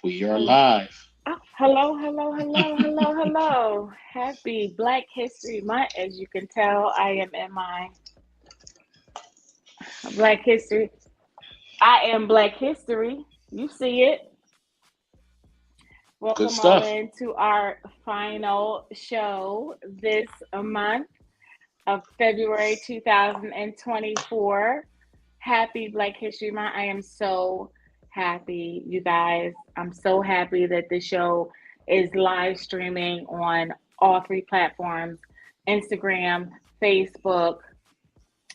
We are live. Oh, hello. Happy Black History Month. As you can tell, I am in my Black History. I am Black History. You see it. Good Welcome all stuff. into our final show this month of February 2024. Happy Black History Month. I am so happy, you guys. I'm so happy that the show is live streaming on all three platforms: Instagram, Facebook,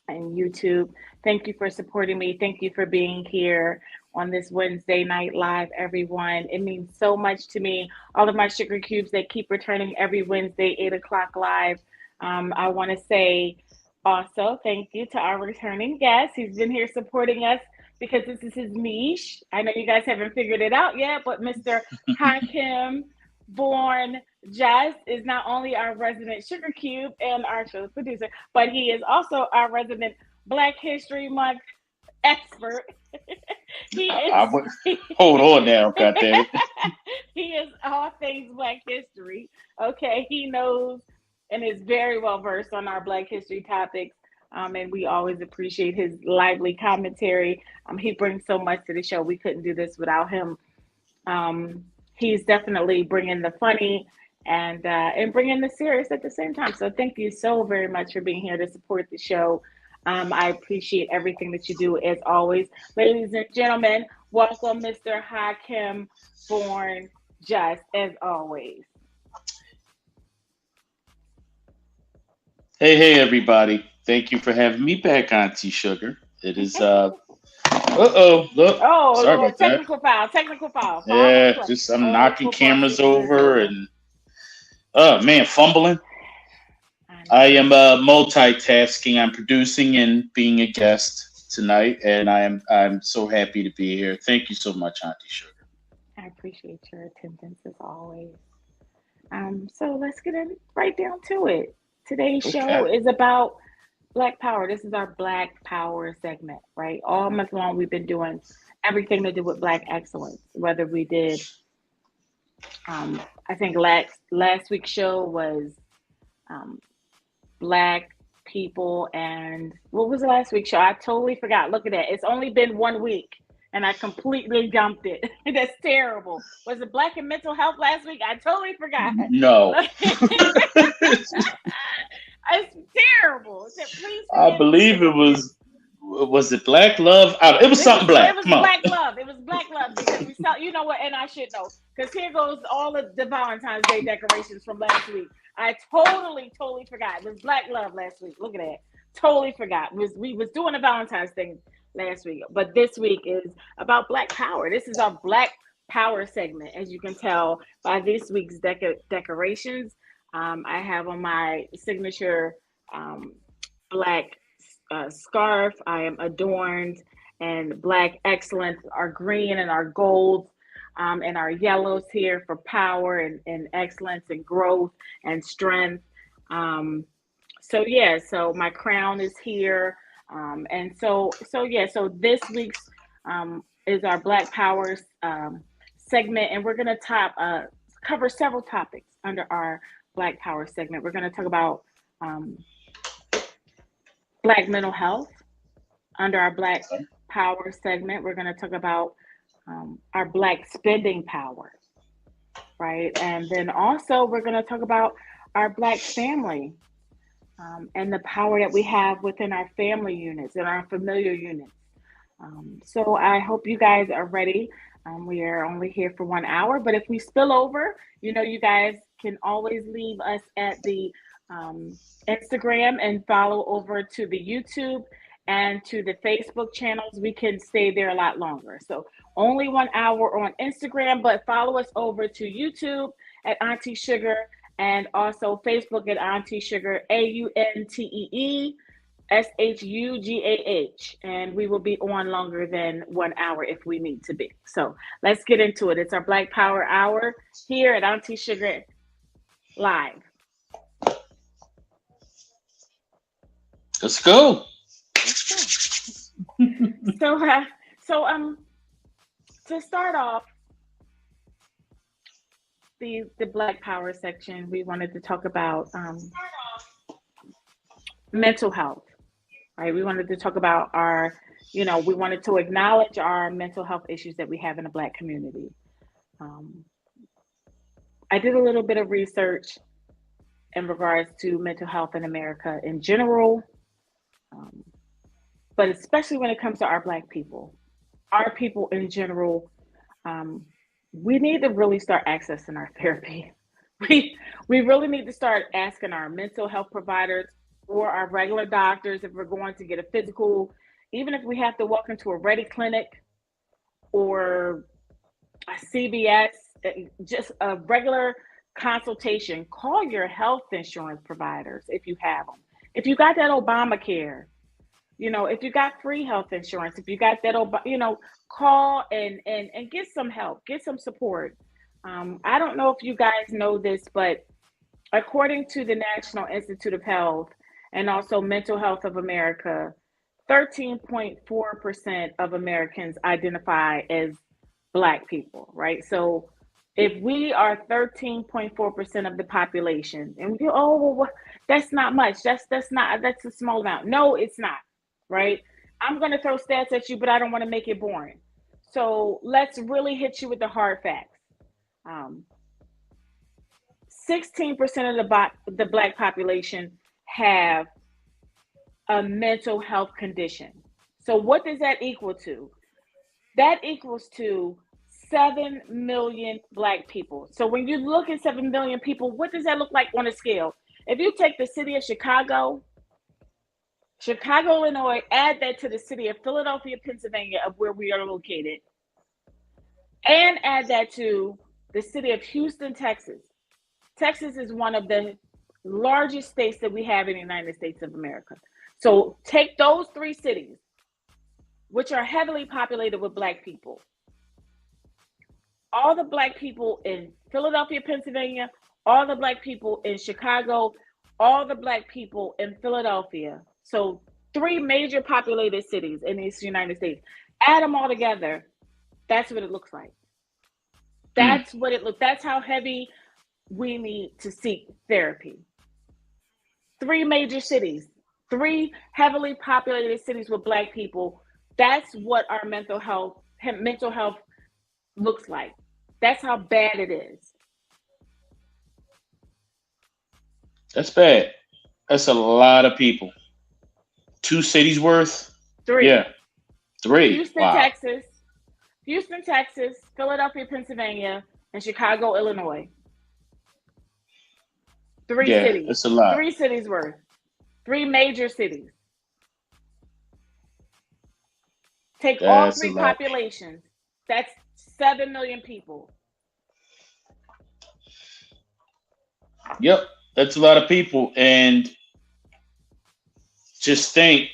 and YouTube. Thank you for supporting me. Thank you for being here on this Wednesday night live, everyone. It means so much to me. All of my sugar cubes that keep returning every Wednesday, 8 o'clock live. I want to say also thank you to our returning guest. He's been here supporting us because this is his niche. I know you guys haven't figured it out yet, but Mr. Hakim Bornjust is not only our resident sugar cube and our show producer, but he is also our resident Black History Month expert. he I is would hold on now, goddammit. he is all things Black history. Okay, he knows and is very well versed on our Black history topics. And we always appreciate his lively commentary. He brings so much to the show. We couldn't do this without him. He's definitely bringing the funny and bringing the serious at the same time. So thank you so very much for being here to support the show. I appreciate everything that you do as always, ladies and gentlemen. Welcome, Mr. Hakim Born Just as always. Hey, everybody. Thank you for having me back, Auntee Shugah. It is look. Oh Sorry Lord, about that. technical foul, far from the Yeah, play. just I'm Oh, knocking football cameras season is over over. and man, fumbling. I I know. am multitasking. I'm producing and being a guest tonight, and I'm so happy to be here. Thank you so much, Auntee Shugah. I appreciate your attendance as always. So let's get right down to it. Today's show Okay. is about Black Power. This is our Black Power segment, right? All month long, we've been doing everything to do with Black excellence. Whether we did, I think last week's show was um, Black people, and what was the last week's show? I totally forgot. Look at that. It's only been 1 week, and I completely dumped it. That's terrible. Was it Black and mental health last week? I totally forgot. No. It's terrible. Please I forgive me believe because it was it Black Love? It was something it black. was Come on. black love. It was black love because we saw. You know what? And I should know because here goes all of the Valentine's Day decorations from last week. I totally forgot. It was black love last week. Look at that. Totally forgot. We was doing a Valentine's thing last week, but this week is about Black Power. This is our Black Power segment, as you can tell by this week's decorations. I have on my signature um, black scarf. I am adorned in black excellence, our green and our gold, and our yellows here for power and excellence and growth and strength. Um, so yeah, so my crown is here, and so this week's is our Black Power segment, and we're gonna cover several topics under our Black Power segment. We're gonna talk about um, Black mental health under our Black Power segment. We're going to talk about our Black spending power, right? And then also, we're going to talk about our Black family and the power that we have within our family units and our familiar units. So I hope you guys are ready. We are only here for 1 hour, but if we spill over, you guys can always leave us at the um, Instagram and follow over to the YouTube and to the Facebook channels. We can stay there a lot longer. So only 1 hour on Instagram, but follow us over to YouTube at Auntee Shugah and also Facebook at Auntee Shugah, AuntieShugah, and we will be on longer than 1 hour if we need to be. So let's get into it. It's our Black Power Hour here at Auntee Shugah Live. Let's go. So, so to start off, the Black Power section, we wanted to talk about mental health, right? We wanted to talk about our, we wanted to acknowledge our mental health issues that we have in the Black community. Um, I did a little bit of research in regards to mental health in America in general, um, but especially when it comes to our people in general. Um, we need to really start accessing our therapy. We really need to start asking our mental health providers or our regular doctors if we're going to get a physical, even if we have to walk into a Ready clinic or a CVS, just a regular consultation. Call your health insurance providers if you have them. If you got that Obamacare, if you got free health insurance, if you got that, call and get some help, get some support. I don't know if you guys know this, but according to the National Institute of Health and also Mental Health of America, 13.4% of Americans identify as Black people, right? So if we are 13.4% of the population, and we go, oh, well, that's not much. That's a small amount. No, it's not, right? I'm going to throw stats at you, but I don't want to make it boring. So let's really hit you with the hard facts. 16% of the Black population have a mental health condition. So what does that equal to? That equals to 7 million Black people. So when you look at 7 million people, what does that look like on a scale? If you take the city of Chicago, Illinois, add that to the city of Philadelphia, Pennsylvania, of where we are located, and add that to the city of Houston, Texas. Texas is one of the largest states that we have in the United States of America. So take those three cities, which are heavily populated with Black people. All the Black people in Philadelphia, Pennsylvania, all the Black people in Chicago, all the Black people in Philadelphia. So 3 major populated cities in the United States. Add them all together. That's what it looks like. That's what it looks. That's how heavy we need to seek therapy. 3 major cities, 3 heavily populated cities with Black people. That's what our mental health looks like. That's how bad it is. That's bad. That's a lot of people. 2 cities worth? 3. Yeah. 3. Houston, wow. Texas, Philadelphia, Pennsylvania, and Chicago, Illinois. 3 cities. That's a lot. 3 cities worth. 3 major cities. Take all 3 populations. That's 7 million people. Yep. That's a lot of people. And just think,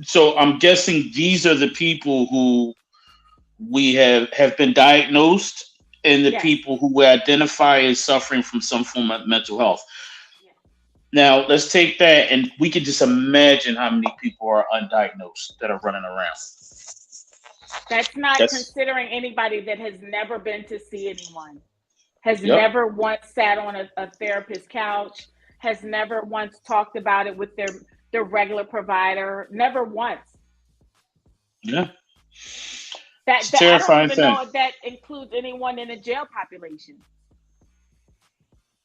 so I'm guessing these are the people who we have been diagnosed and the people who we identify as suffering from some form of mental health. Yes. Now, let's take that and we can just imagine how many people are undiagnosed that are running around. That's considering anybody that has never been to see anyone, has never once sat on a therapist's couch, has never once talked about it with their regular provider, never once. Yeah. That's a terrifying thing. I don't even know if that includes anyone in the jail population.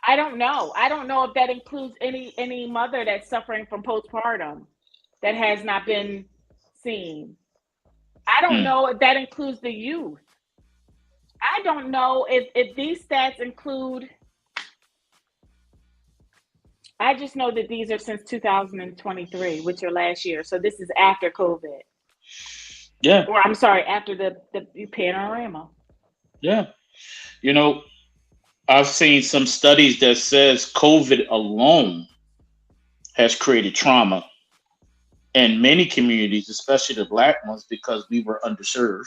I don't know. I don't know if that includes any mother that's suffering from postpartum that has not been seen. I don't know if that includes the youth. I don't know if these stats include. I just know that these are since 2023, which are last year. So this is after COVID. Yeah. Or I'm sorry, after the panorama. Yeah. I've seen some studies that says COVID alone has created trauma in many communities, especially the Black ones, because we were underserved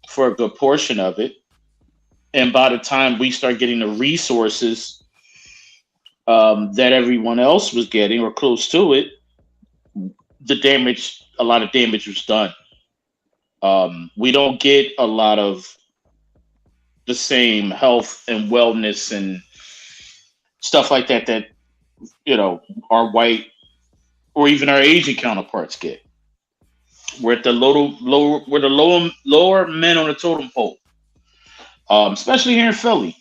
for a good portion of it. And by the time we start getting the resources that everyone else was getting or close to it, a lot of damage was done. We don't get a lot of the same health and wellness and stuff like that that our white or even our Asian counterparts get. We're at the lower we're the lower men on the totem pole, especially here in Philly.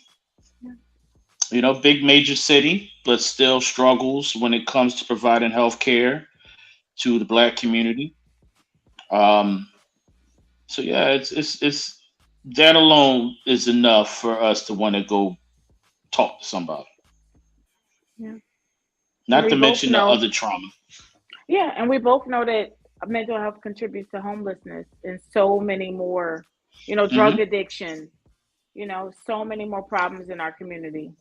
Big major city, but still struggles when it comes to providing health care to the black community. Um, so yeah, it's that alone is enough for us to want to go talk to somebody. Yeah. And Not we to both mention the know, other trauma. yeah, and we both know that mental health contributes to homelessness and so many more, Hmm. drug addiction, so many more problems in our community.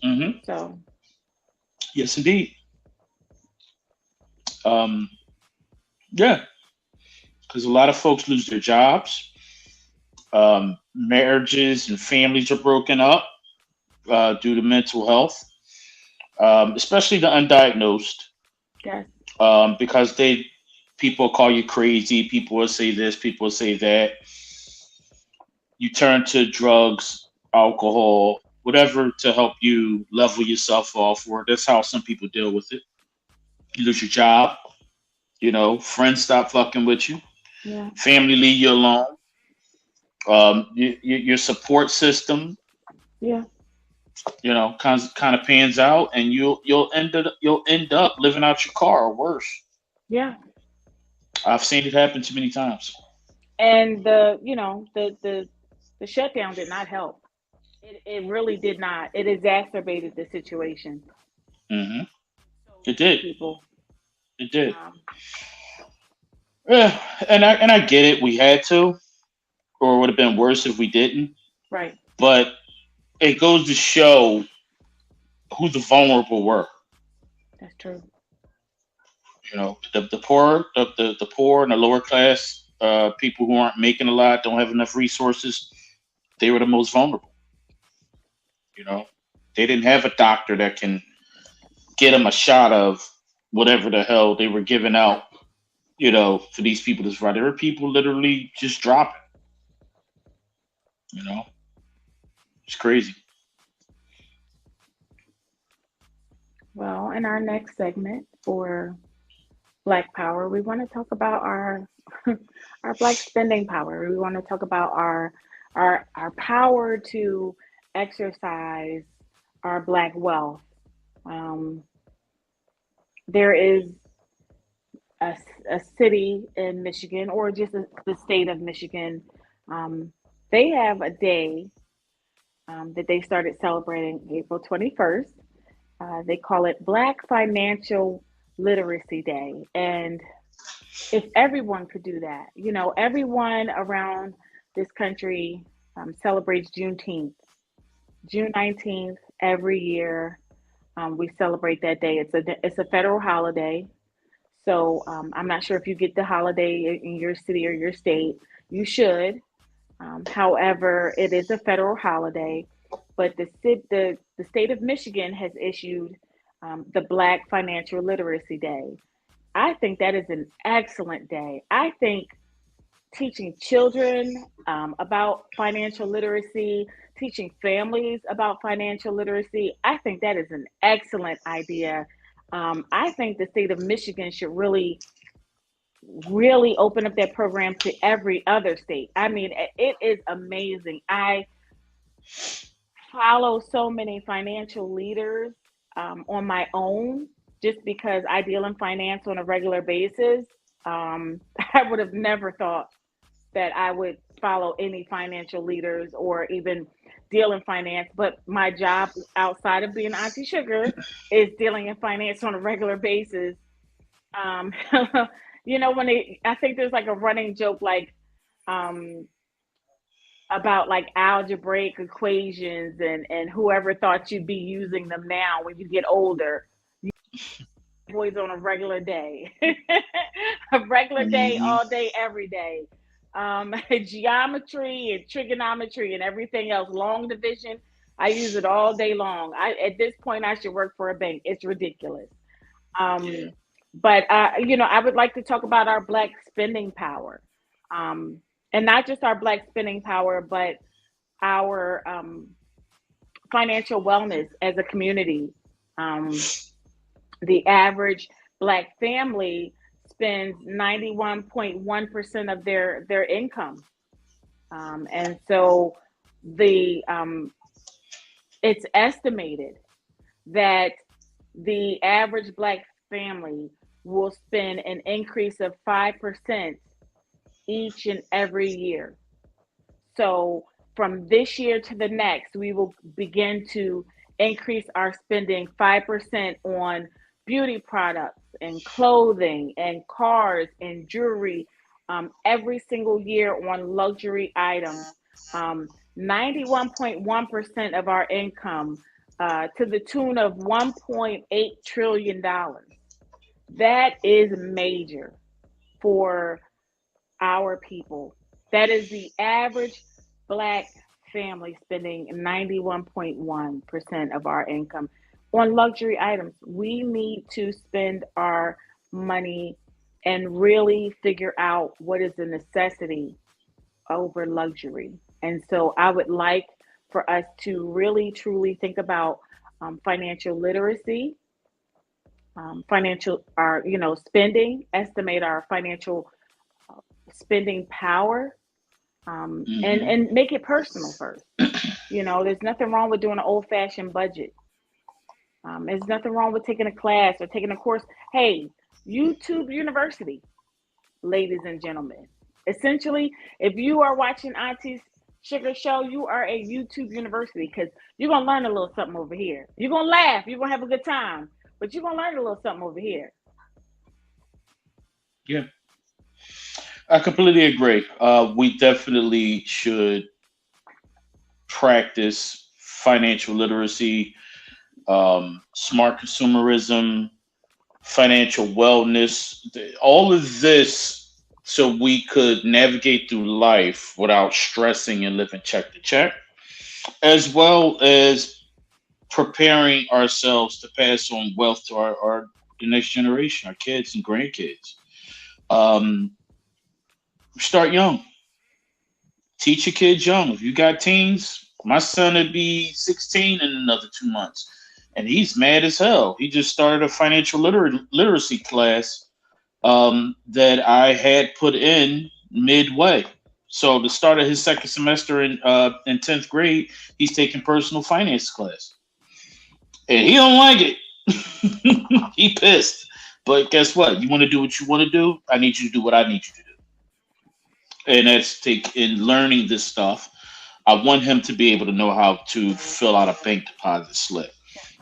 Hmm. So, Yes, indeed. Um, yeah, because a lot of folks lose their jobs. Marriages and families are broken up due to mental health, especially the undiagnosed, yes, because people call you crazy. People will say this. People will say that. You turn to drugs, alcohol, whatever to help you level yourself off. Or that's how some people deal with it. You lose your job. Friends stop fucking with you. yeah, Family leave you alone. Your support system, yeah, kind of pans out, and you'll end up living out your car or worse. yeah. I've seen it happen too many times. And the shutdown did not help. It really did not. It exacerbated the situation. Hmm. So It many did. people. It did. Um, Yeah, and I get it. We had to, or it would have been worse if we didn't. right. But it goes to show who the vulnerable were. That's true. The poor, the poor and the lower class people who aren't making a lot, don't have enough resources. They were the most vulnerable. You know, they didn't have a doctor that can get them a shot of whatever the hell they were giving out. For these people to survive, there were people literally just dropping. You know, it's crazy. Well, in our next segment for Black Power, we want to talk about our our Black spending power. We want to talk about our power to exercise our Black wealth. Um, there is a city in Michigan, or just the state of Michigan. Um, they have a day that they started celebrating April 21st. They call it Black Financial Literacy Day. And if everyone could do that, everyone around this country celebrates Juneteenth. June 19th, every year, we celebrate that day. It's a federal holiday. So I'm not sure if you get the holiday in your city or your state. You should. However, it is a federal holiday, but the state of Michigan has issued the Black Financial Literacy Day. I think that is an excellent day. I think teaching children about financial literacy, teaching families about financial literacy, I think that is an excellent idea. I think the state of Michigan should really open up that program to every other state. I mean, it is amazing. I follow so many financial leaders on my own just because I deal in finance on a regular basis. I would have never thought that I would follow any financial leaders or even deal in finance. But my job outside of being Auntie Sugar is dealing in finance on a regular basis. Um, I think there's like a running joke like um, about like algebraic equations and whoever thought you'd be using them now when you get older. Boys on a regular day, a regular day, Hmm. all day, every day. Geometry and trigonometry and everything else, long division. I use it all day long. At this point, I should work for a bank. It's ridiculous. Yeah. Um, but I would like to talk about our Black spending power, um, and not just our Black spending power, but our financial wellness as a community. Um, the average Black family spends 91.1% of their income. And so the it's estimated that the average Black family will spend an increase of 5% each and every year. So from this year to the next, we will begin to increase our spending 5% on beauty products and clothing and cars and jewelry, every single year on luxury items. 91.1% of our income, to the tune of $1.8 trillion. That is major for our people. That is the average Black family spending 91.1% of our income on luxury items. We need to spend our money and really figure out what is a necessity over luxury. And so I would like for us to really truly think about financial literacy, financial, our, spending, estimate our financial spending power, and Hmm. make it personal first. There's nothing wrong with doing an old fashioned budget. There's nothing wrong with taking a class or taking a course. Hey, YouTube University, ladies and gentlemen. Essentially, if you are watching Auntee Shugah show, you are a YouTube University, because you're gonna learn a little something over here. You're gonna laugh. You're gonna have a good time, but you're gonna learn a little something over here. Yeah, I completely agree. We definitely should practice financial literacy, smart consumerism, financial wellness, all of this, so we could navigate through life without stressing and living check to check, as well as preparing ourselves to pass on wealth to our the next generation, our kids and grandkids. Um, Start young. Teach your kids young. If you got teens, my son would be 16 in another 2 months, and he's mad as hell. He just started a financial literacy class that I had put in midway. So the start of his second semester in 10th grade, he's taking personal finance class, and he don't like it. He pissed. But guess what? You want to do what you want to do. I need you to do what I need you to do, and that's take in learning this stuff. I want him to be able to know how to fill out a bank deposit slip,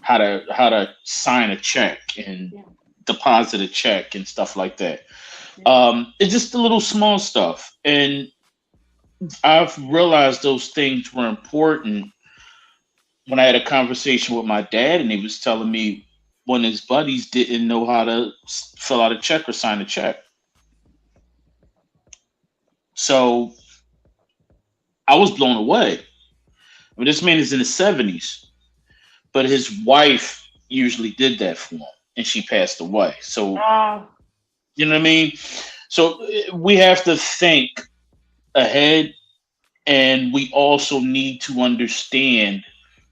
how to sign a check and Yeah, deposit a check and stuff like that. yeah. It's just the little small stuff, and I've realized those things were important when I had a conversation with my dad, and he was telling me when his buddies didn't know how to fill out a check or sign a check. So I was blown away. I mean, this man is in his 70s, but his wife usually did that for him, and she passed away. So, Uh, you know what I mean? So we have to think ahead, and we also need to understand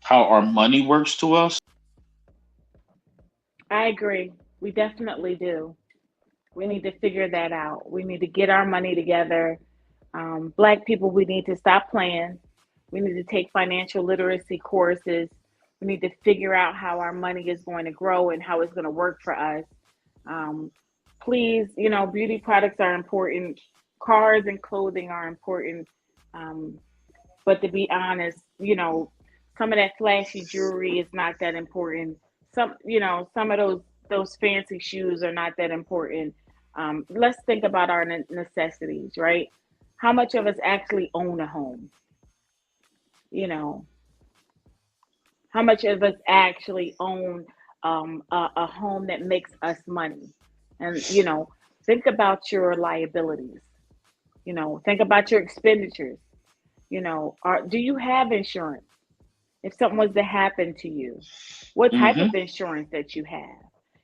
how our money works to us. I agree. We definitely do. We need to figure that out. We need to get our money together. Black people, we need to stop playing. We need to take financial literacy courses. We need to figure out how our money is going to grow and how it's going to work for us. Um, Please, beauty products are important. Cars and clothing are important. Um, but to be honest, some of that flashy jewelry is not that important. Some of those fancy shoes are not that important. Let's think about our necessities, right? How much of us actually own a home? You know, how much of us actually own a home that makes us money? And think about your liabilities. Think about your expenditures. Do you have insurance? If something was to happen to you, what type Hmm. of insurance that you have?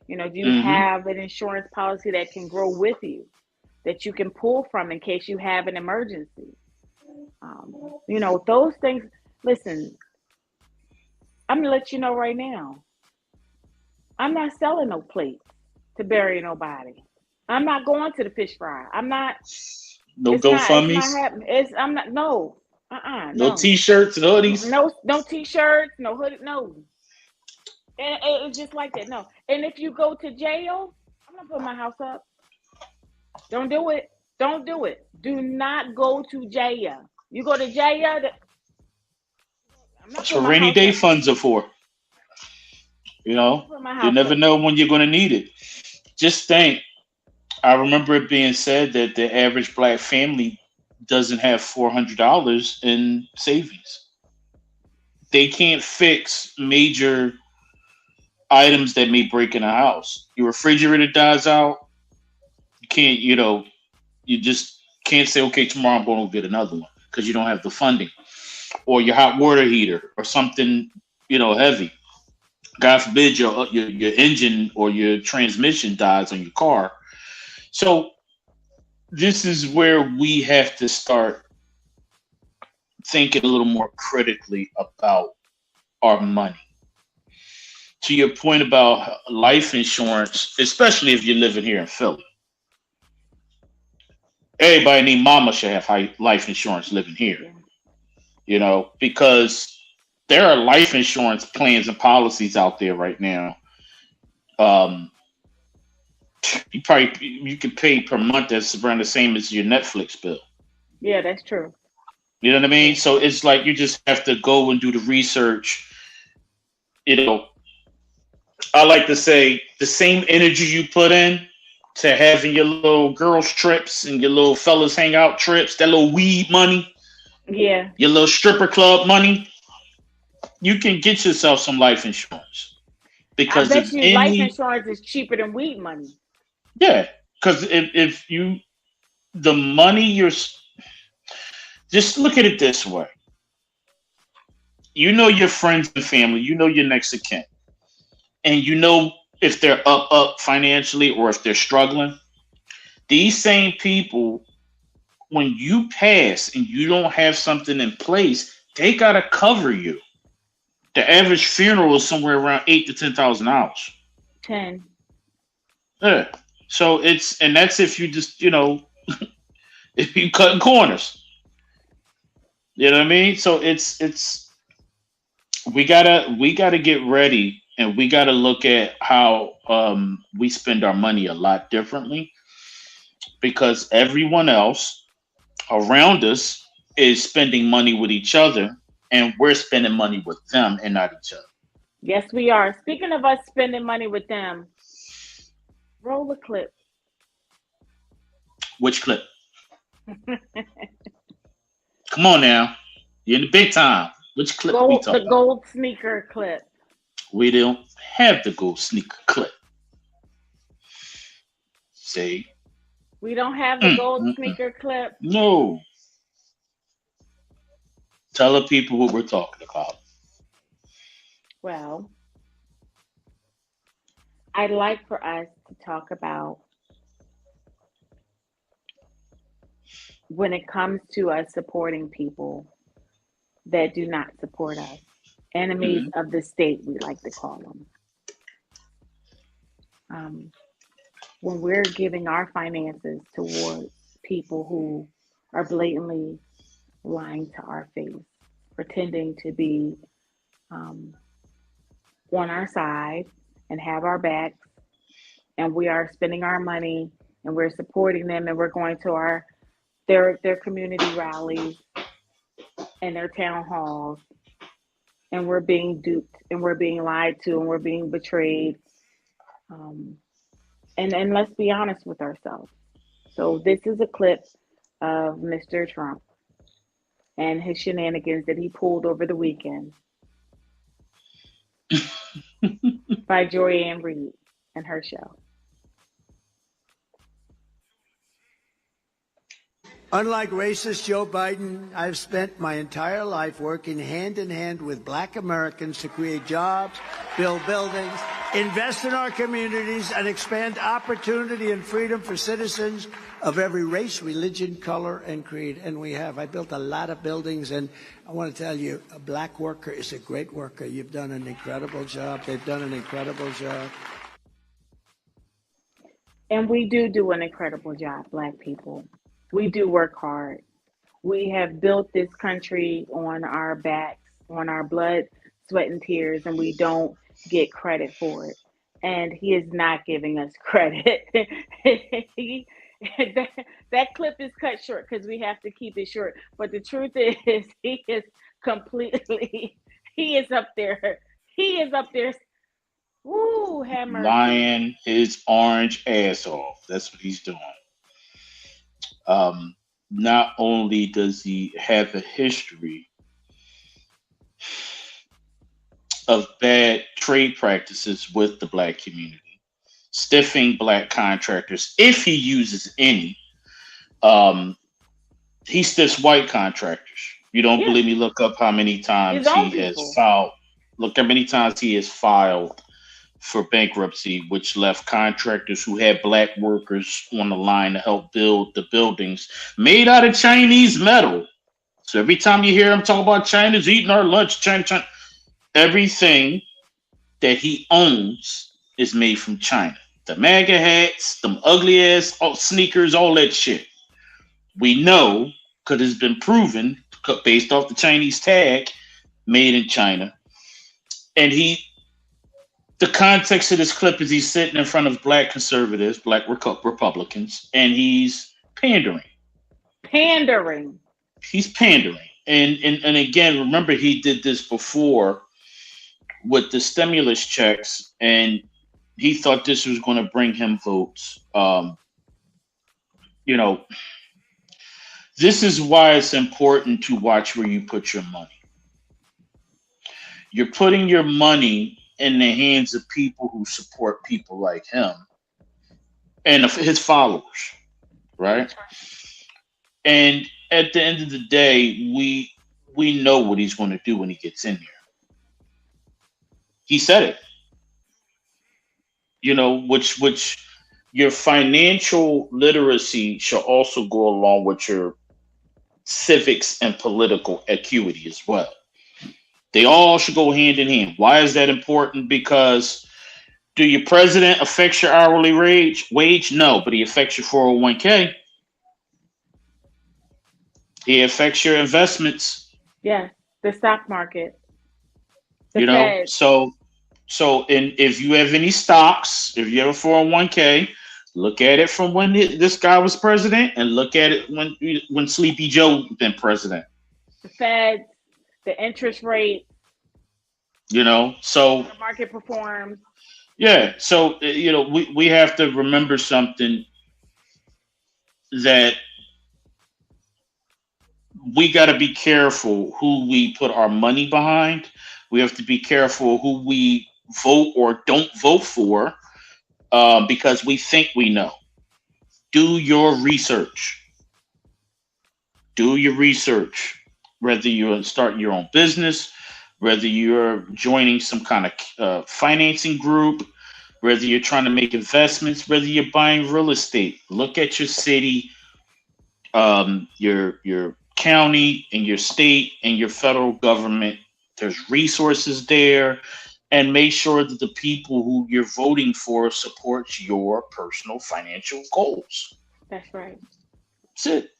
Do you Hmm. have an insurance policy that can grow with you, that you can pull from in case you have an emergency? Those things. Listen, I'm gonna let you know right now. I'm not selling no plates to bury nobody. I'm not going to the fish fry. I'm not. No It's not GoFundMe's, happening. I'm not. No. no No. T-shirts and hoodies. No t-shirts, no hoodie, no. And it's just like that. No. And if you go to jail, I'm not putting my house up. Don't do it. Don't do it. Do not go to jail. You go to jail, I'm not That's putting what my rainy house day up. funds are for. I'm not putting my You house never up. know when you're going to need it. Just think. I remember it being said that the average black family doesn't have $400 in savings. They can't fix major items that may break in a house. Your refrigerator dies out. You can't, you just can't say, okay, tomorrow I'm going to get another one because you don't have the funding. Or your hot water heater or something, heavy. God forbid your engine or your transmission dies on your car. So this is where we have to start thinking a little more critically about our money. To your point about life insurance, especially if you're living here in Philly, everybody named Mama should have life insurance living here. Because there are life insurance plans and policies out there right now. Um, you can pay per month that's around the same as your Netflix bill. Yeah, that's true. You know what I mean? True. So it's like you just have to go and do the research. You know, I like to say the same energy you put in to having your little girls trips and your little fellas hangout trips, that little weed money, Yeah. your little stripper club money, you can get yourself some life insurance. I Because bet if you life any, insurance is cheaper than weed money. yeah, because if you, the money just look at it this way. You know your friends and family, you know your next of kin, and you know if they're up financially or if they're struggling. These same people, when you pass and you don't have something in place, they gotta cover you. The average funeral is somewhere around $8,000 to $10,000. 10. Yeah. So and that's if you just if you cutting corners. You know what I mean? So it's we gotta get ready and we gotta look at how we spend our money a lot differently because everyone else around us is spending money with each other and we're spending money with them and not each other. Yes, we are. Speaking of us spending money with them, roll a clip. Which clip? Come on now. You're in the big time. Which clip we The talking about? gold sneaker clip. We don't have the gold sneaker clip. See? We don't have the gold sneaker clip. No. Tell the people what we're talking about. Well, I'd like for us to talk about when it comes to us supporting people that do not support us. Enemies Mhm. of the state, we like to call them. When we're giving our finances towards people who are blatantly lying to our face, pretending to be on our side and have our backs, and we are spending our money and we're supporting them and we're going to their community rallies and their town halls and we're being duped and we're being lied to and we're being betrayed. Um, and let's be honest with ourselves. So this is a clip of Mr. Trump and his shenanigans that he pulled over the weekend by Joy-Ann Reid and her show. Unlike racist Joe Biden, I've spent my entire life working hand in hand with black Americans to create jobs, build buildings, invest in our communities, and expand opportunity and freedom for citizens of every race, religion, color, and creed. And we have. I built a lot of buildings, and I want to tell you, a black worker is a great worker. You've done an incredible job. They've done an incredible job. And we do an incredible job, Black people. We do work hard. We have built this country on our backs, on our blood, sweat, and tears, and we don't get credit for it. And he is not giving us credit. he, that, that clip is cut short because we have to keep it short. But the truth is, he is completely, he is up there. He is up there. Woo, have mercy. Lying his orange ass off. That's what he's doing. Not only does he have a history of bad trade practices with the black community, stiffing black contractors, if he uses any, he stiffs white contractors. You don't believe me? Look up how many times he has filed. Look how many times he has filed for bankruptcy, which left contractors who had black workers on the line to help build the buildings made out of Chinese metal. So every time you hear him talk about China's eating our lunch, China, everything that he owns is made from China. The MAGA hats, them ugly ass sneakers, all that shit. We know because it's been proven based off the Chinese tag, made in China. And the context of this clip is he's sitting in front of black conservatives, black Republicans, and he's pandering. He's pandering. And again, remember he did this before with the stimulus checks, and he thought this was going to bring him votes. This is why it's important to watch where you put your money. You're putting your money in the hands of people who support people like him and his followers, right? And at the end of the day, we know what he's going to do when he gets in there. He said it. Which your financial literacy should also go along with your civics and political acuity as well. They all should go hand in hand. Why is that important? Because do your president affect your hourly wage? No, but he affects your 401k. He affects your investments. Yeah, the stock market. So if you have any stocks, if you have a 401k, look at it from when this guy was president, and look at it when Sleepy Joe been president. The Fed, the interest rate. So the market performs. Yeah, so we have to remember something, that we got to be careful who we put our money behind. We have to be careful who we vote or don't vote for, because we think we know. Do your research. Whether you're starting your own business, whether you're joining some kind of financing group, whether you're trying to make investments, whether you're buying real estate, look at your city, your county, and your state, and your federal government. There's resources there, and make sure that the people who you're voting for supports your personal financial goals. That's right. That's it.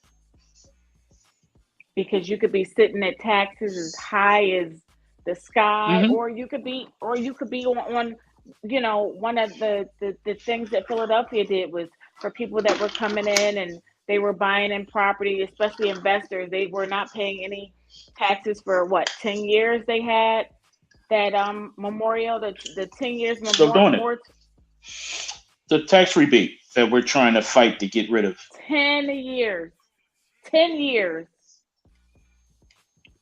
Because you could be sitting at taxes as high as the sky, or you could be on one of the things that Philadelphia did was for people that were coming in and they were buying in property, especially investors. They were not paying any taxes for 10 years. They had that memorial, the 10 years memorial. Still doing it. The tax rebate that we're trying to fight to get rid of. 10 years. 10 years.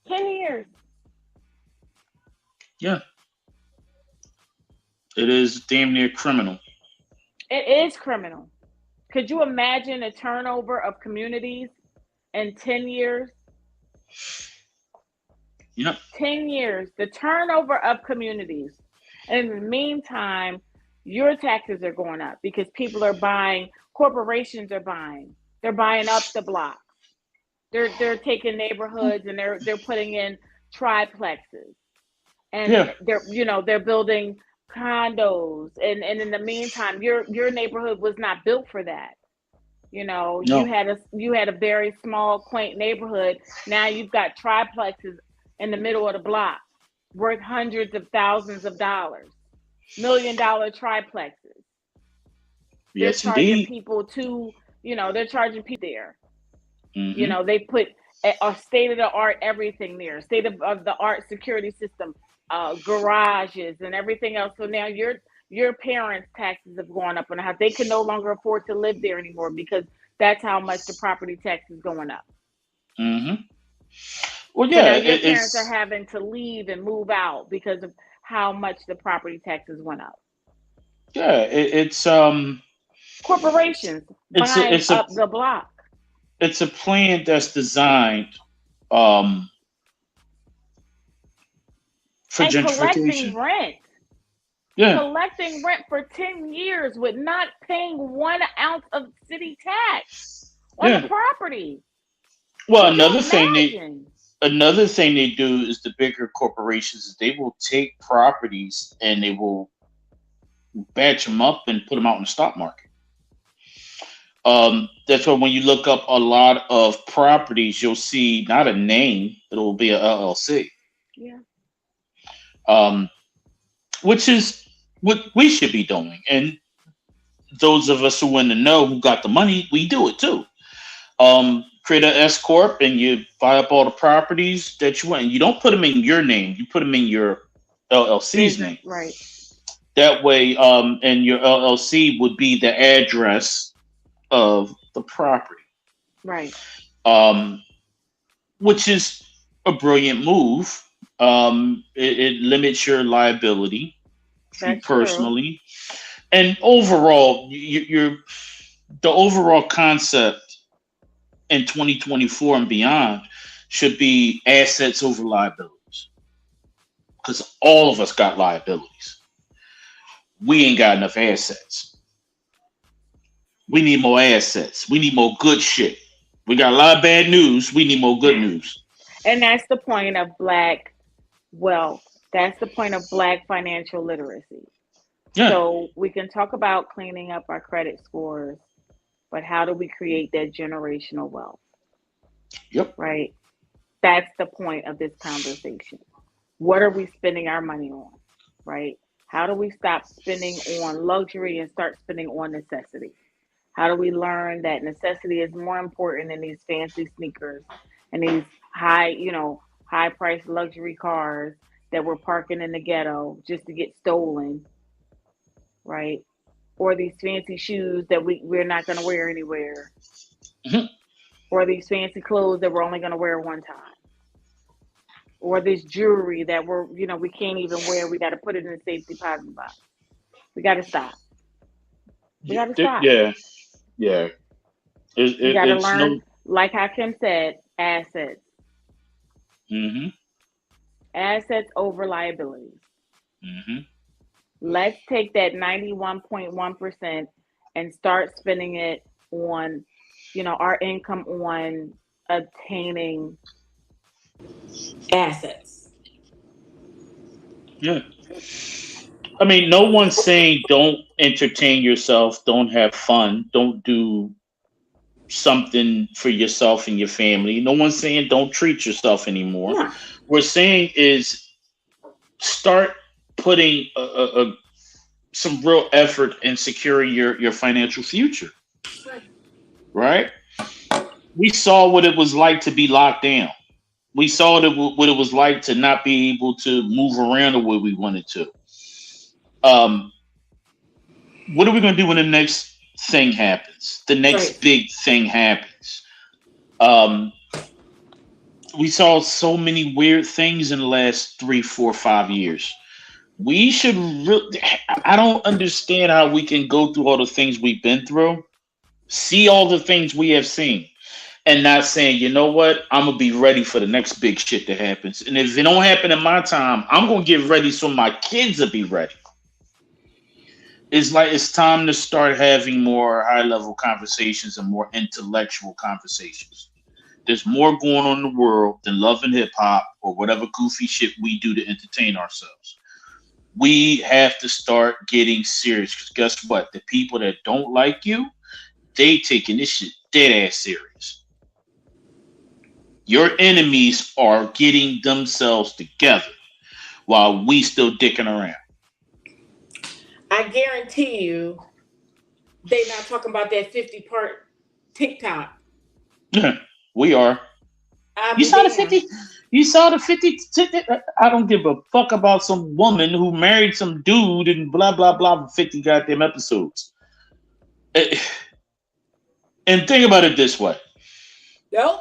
10 years. Yeah. It is damn near criminal. It is criminal. Could you imagine a turnover of communities in 10 years? Yeah. 10 years. The turnover of communities. And in the meantime, your taxes are going up because people are buying, corporations are buying. They're buying up the blocks. They're taking neighborhoods and they're putting in triplexes. And Yeah. they're building condos. And in the meantime, your neighborhood was not built for that. You No. had a very small, quaint neighborhood. Now you've got triplexes in the middle of the block, worth hundreds of thousands of dollars, $1 million triplexes. They're Yes, charging indeed. people they're charging people there. Hmm. They put a state of the art everything there, state of the art security system, garages and everything else. So now your parents' taxes have gone up on the house. They can no longer afford to live there anymore because that's how much the property tax is going up. Hmm. Well, So yeah, now your parents are it's having to leave and move out because of how much the property taxes went up. yeah, Corporations it's a buying it's a up the block, it's a plan that's designed um for and gentrification. Yeah, collecting rent for 10 years with not paying 1 ounce of city tax on the yeah. property. Well, Could you imagine? another thing they do is the bigger corporations is they will take properties and they will batch them up and put them out in the stock market. That's why when you look up a lot of properties, you'll see not a name, it'll be a LLC. Yeah. Um, which is what we should be doing. And those of us who in the know who got the money, we do it too. Create an S corp and you buy up all the properties that you want. And you don't put them in your name; you put them in your LLC's Business, name. right. That way, and your LLC would be the address of the property, Right. um, which is a brilliant move. It limits your liability for you That's true. personally, and overall, you're the overall concept in 2024 and beyond should be assets over liabilities because all of us got liabilities. We ain't got enough assets. We need more assets. We need more good shit. We got a lot of bad news. We need more good news. And that's the point of Black wealth. That's the point of Black financial literacy. Yeah. So we can talk about cleaning up our credit scores, but how do we create that generational wealth, Yep. right? That's the point of this conversation. What are we spending our money on, right? How do we stop spending on luxury and start spending on necessity? How do we learn that necessity is more important than these fancy sneakers and these high priced luxury cars that we're parking in the ghetto just to get stolen, right? Or these fancy shoes that we're not going to wear anywhere, Mhm. or these fancy clothes that we're only going to wear one time, or this jewelry that we can't even wear. We got to put it in a safe deposit box. We got to stop. We got to stop. Yeah. Yeah. We got to It's learn, no. like Hakim said, assets. Hmm. Assets over liabilities. Hmm. Let's take that 91.1% and start spending it on, our income on obtaining assets. Yeah. I mean, no one's saying don't entertain yourself, don't have fun, don't do something for yourself and your family. No one's saying don't treat yourself anymore. No. We're saying is start putting some real effort in securing your financial future. Right? We saw what it was like to be locked down. We saw what it was like to not be able to move around the way we wanted to. Um, what are we going to do when the next thing happens? The Right. next big thing happens. Um, we saw so many weird things in the last 3, 4, 5 years. We should really, I don't understand how we can go through all the things we've been through, see all the things we have seen, and not saying, you know what, I'm gonna be ready for the next big shit that happens. And if it don't happen in my time, I'm gonna get ready so my kids will be ready. It's like it's time to start having more high level conversations and more intellectual conversations. There's more going on in the world than love and hip hop or whatever goofy shit we do to entertain ourselves. We have to start getting serious because guess what? The people that don't like you, they taking this shit dead ass serious. Your enemies are getting themselves together while we still dicking around. I guarantee you, they not talking about that 50-part TikTok. We are. I'll You be saw the damned. 50. You saw the 50. I don't give a fuck about some woman who married some dude and blah blah blah for 50 goddamn episodes. Eh, And think about it this way: Nope.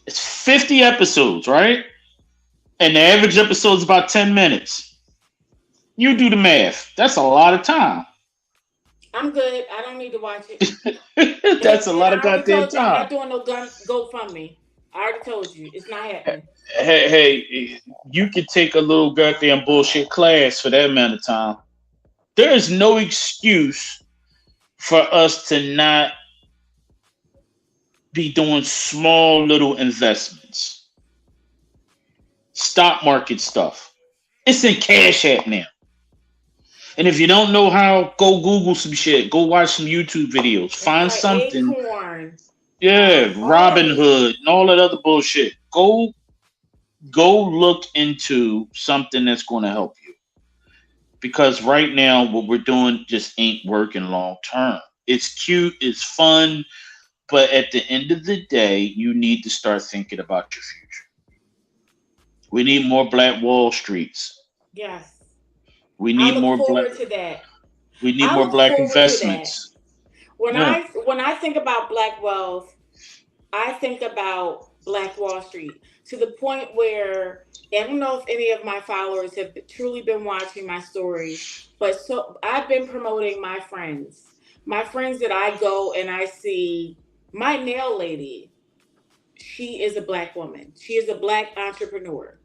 it's 50 episodes, right? And the average episode is about 10 minutes. You do the math. That's a lot of time. I'm good. I don't need to watch it. That's a And lot I of already goddamn told you, I'm time. not doing no gun GoFundMe. I already told you, it's not happening. Hey, you could take a little goddamn bullshit class for that amount of time. There is no excuse for us to not be doing small little investments, stock market stuff. It's in Cash App now. And if you don't know how, go Google some shit. Go watch some YouTube videos. That's Find right. something. Acorn. Yeah, All of Robin it. Hood and all that other bullshit. Go look into something that's going to help you. Because right now what we're doing just ain't working long term. It's cute, it's fun, but at the end of the day, you need to start thinking about your future. We need more Black Wall Streets. Yes. We I need look more black. forward to that. We need I more look black forward to that. investments. When Yeah. I think about Black wealth, I think about Black Wall Street to the point where I don't know if any of my followers have truly been watching my stories, but so I've been promoting my friends that I go and I see. My nail lady, she is a Black woman. She is a Black entrepreneur.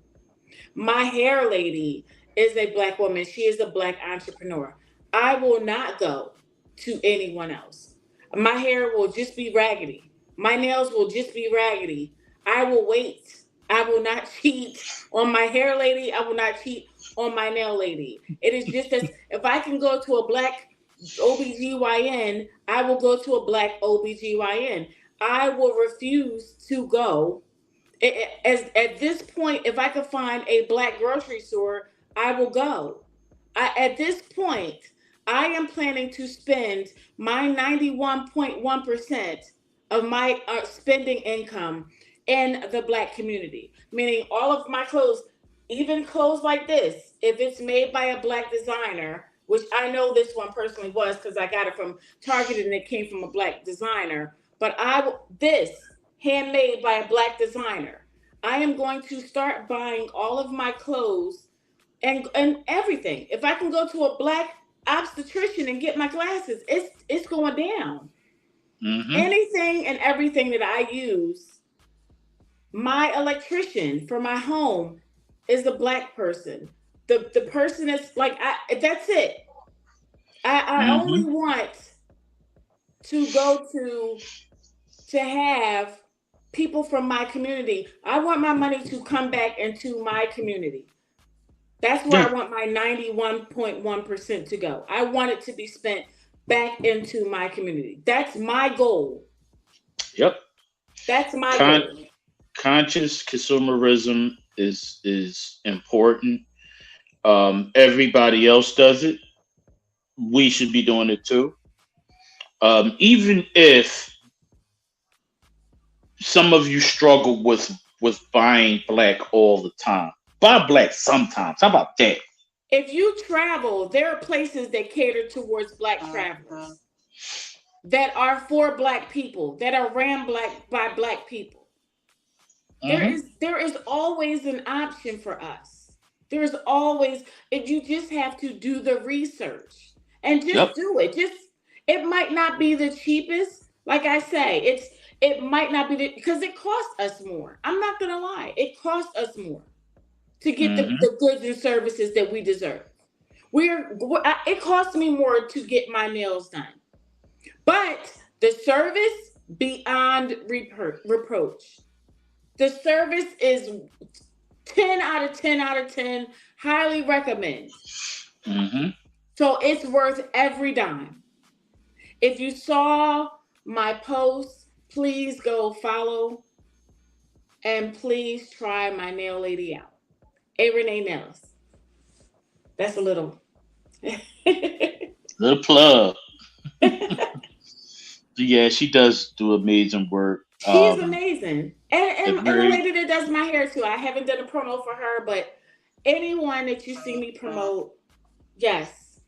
My hair lady is a Black woman. She is a Black entrepreneur. I will not go to anyone else. My hair will just be raggedy. My nails will just be raggedy. I will wait. I will not cheat on my hair lady. I will not cheat on my nail lady. It is just as if I can go to a Black OBGYN, I will go to a Black OBGYN. I will refuse to go as at this point, if I could find a Black grocery store, I will go. At this point, I am planning to spend my 91.1% of my spending income in the Black community, meaning all of my clothes, even clothes like this, if it's made by a Black designer, which I know this one personally was because I got it from Target and it came from a Black designer, but this handmade by a Black designer. I am going to start buying all of my clothes and everything. If I can go to a Black obstetrician and get my glasses, it's going down. Mm-hmm. Anything and everything that I use, my electrician for my home is a Black person. The person is like that's it. I only Mm-hmm. want to go to have people from my community. I want my money to come back into my community. That's where Yeah. I want my 91.1% to go. I want it to be spent back into my community. That's my goal. Yep. That's my Con- goal. Conscious consumerism is important. Everybody else does it. We should be doing it too. Even if some of you struggle with buying black all the time, buy black sometimes. How about that? If you travel, there are places that cater towards Black travelers that are for Black people, that are ran black by Black people. Mm-hmm. There is always an option for us. There's always if you just have to do the research and just Yep. do it. Just it might not be the cheapest. Like I say, It might not be because it costs us more. I'm not gonna lie, it costs us more to get Hmm. the goods and services that we deserve. It costs me more to get my nails done, but the service beyond reproach. The service is 10 out of 10 out of 10. Highly recommend. Hmm. So it's worth every dime. If you saw my post, please go follow and please try my nail lady out. A Renee Nails. That's a little. Little plug. Yeah, she does do amazing work. She's amazing. And the Very. lady that does my hair too. I haven't done a promo for her, but anyone that you see me promote, yes.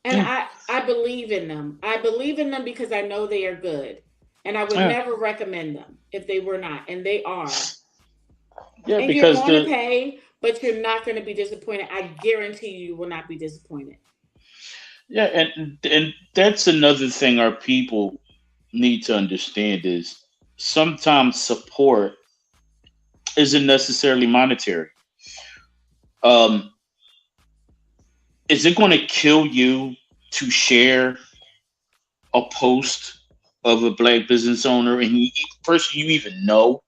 And Yeah, I believe in them. I believe in them because I know they are good. And I would yeah, never recommend them if they were not. And they are. yeah. And you're Because going to the pay, but you're not going to be disappointed. I guarantee you will not be disappointed. yeah, and that's another thing our people need to understand is sometimes support isn't necessarily monetary. Um, is it going to kill you to share a post of a black business owner and person you even know?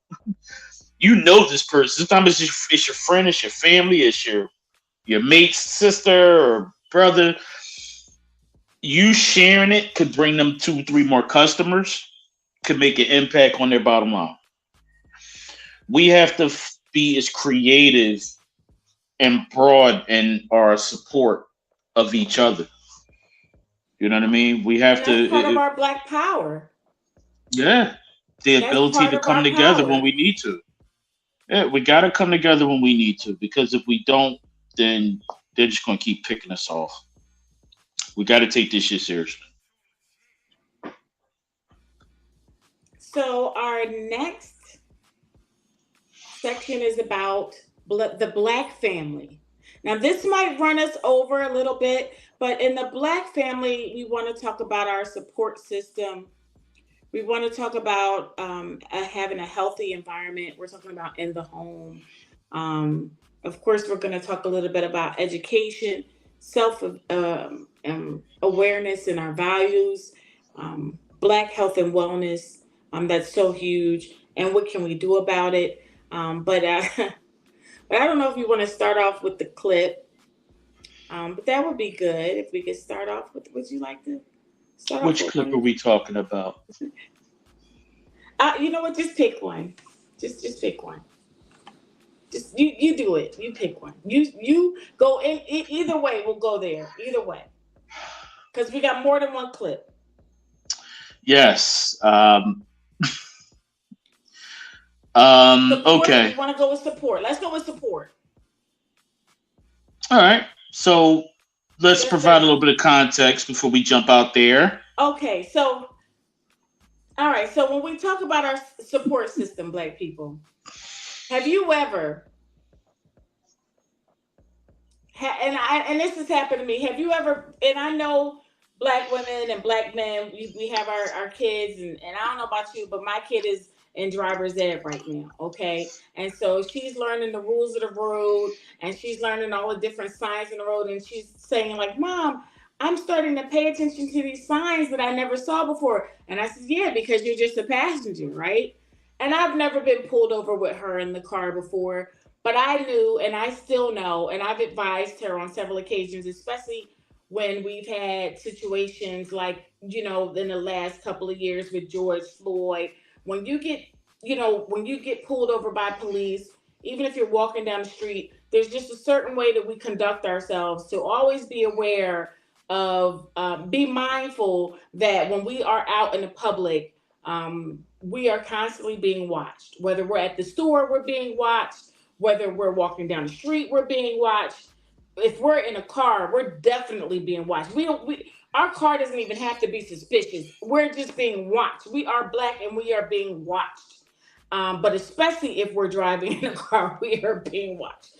You know this person. Sometimes it's your friend, it's your family, it's your mate's sister or brother. You sharing it could bring them two, three more customers, could make an impact on their bottom line. We have to be as creative and broad in our support of each other. You know what I mean? We have And to, that's part of our black power. yeah, the That's ability part to of come our together when power. we need to. Yeah, we got to come together when we need to because if we don't, then they're just going to keep picking us off. We got to take this shit seriously. So our next section is about the black family. Now, this might run us over a little bit, but in the black family, we want to talk about our support system. We want to talk about having a healthy environment. We're talking about in the home. Um, of course, we're going to talk a little bit about education, self awareness, and our values, black health and wellness. That's so huge. And what can we do about it? But but I don't know if you want to start off with the clip. But that would be good if we could start off with. Would you like to start off Which with clip are one? we talking about? You know what? Just pick one. Just pick one. Just you do it. You pick one. You go in either way. We'll go there. Either way, because we got more than one clip. Yes. Support. We Okay. want to go with support. Let's go with support. All right. So let's Yes, provide a sir. little bit of context before we jump out there. Okay. So all right. So when we talk about our support system, black people, have you ever and this has happened to me. Have you ever? And I know black women and black men. We have our kids, and I don't know about you, but my kid is in driver's ed right now. Okay, and so she's learning the rules of the road, and she's learning all the different signs in the road, and she's saying like, "Mom, I'm starting to pay attention to these signs that I never saw before." And I said, "Yeah, because you're just a passenger, right?" And I've never been pulled over with her in the car before, but I knew, and I still know, and I've advised her on several occasions, especially when we've had situations like, in the last couple of years with George Floyd. When you get, when you get pulled over by police, even if you're walking down the street, there's just a certain way that we conduct ourselves to always be aware of, be mindful that when we are out in the public, we are constantly being watched. Whether we're at the store, we're being watched. Whether we're walking down the street, we're being watched. If we're in a car, we're definitely being watched. We don't. Our car doesn't even have to be suspicious. We're just being watched. We are black and we are being watched. But especially if we're driving in a car, we are being watched.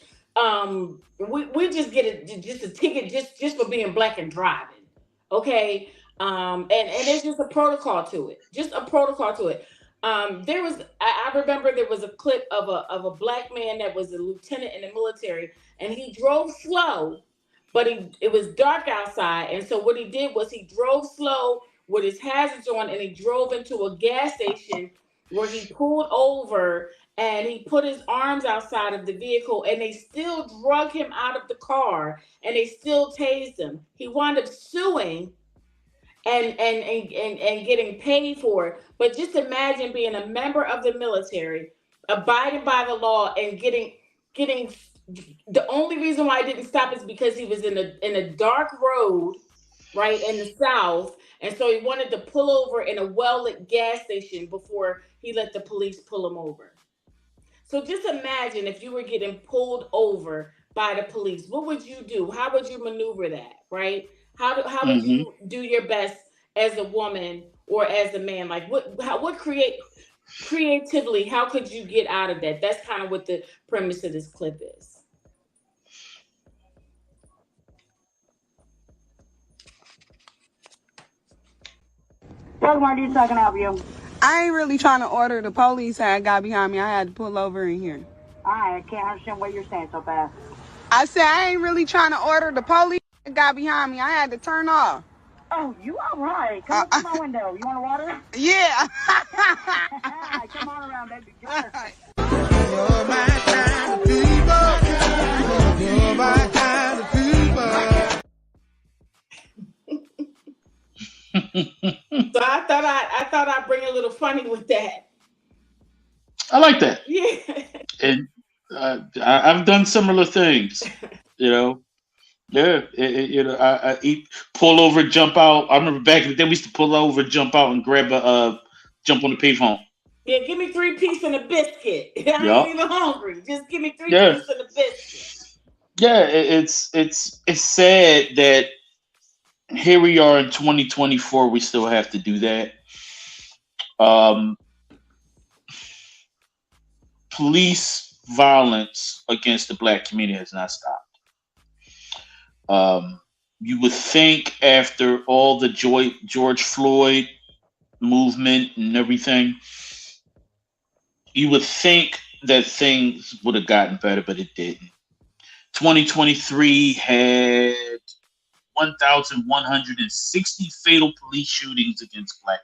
We just get just a ticket just for being black and driving. Okay. And there's just a protocol to it. Just a protocol to it. There was I remember there was a clip of a black man that was a lieutenant in the military, and he drove slow, but it was dark outside, and so what he did was he drove slow with his hazards on, and he drove into a gas station where he pulled over and he put his arms outside of the vehicle, and they still drug him out of the car, and they still tased him. He wound up suing and getting paid for it. But just imagine being a member of the military, abiding by the law, and getting. The only reason why I didn't stop is because he was in a dark road, right in the south, and so he wanted to pull over in a well lit gas station before he let the police pull him over. So just imagine if you were getting pulled over by the police, what would you do? How would you maneuver that, right? How would Hmm. you do your best as a woman or as a man? Like what creatively, how could you get out of that? That's kind of what the premise of this clip is. Doug Martin, I can help you. I ain't really trying to order. The police had got behind me. I had to pull over in here. I can't understand what you're saying so fast. I said I ain't really trying to order. The police got behind me. I had to turn off. Oh, you all right? Come up to my window. You want water? Yeah. Come on around, baby. You're my kind of people. You're my kind of people. So I thought I'd bring a little funny with that. I like that. Yeah. And I've done similar things. You know, yeah. I eat, pull over, jump out. I remember back in the day we used to pull over, jump out, and grab jump on the payphone. Yeah, give me 3 pieces and a biscuit. I Yeah, ain't even hungry. Just give me three yeah, pieces and a biscuit. yeah. It's sad that here we are in 2024. We still have to do that. Um, Police violence against the black community has not stopped. Um, you would think after all the George Floyd movement and everything, you would think that things would have gotten better, but it didn't. 2023 had 1,160 fatal police shootings against black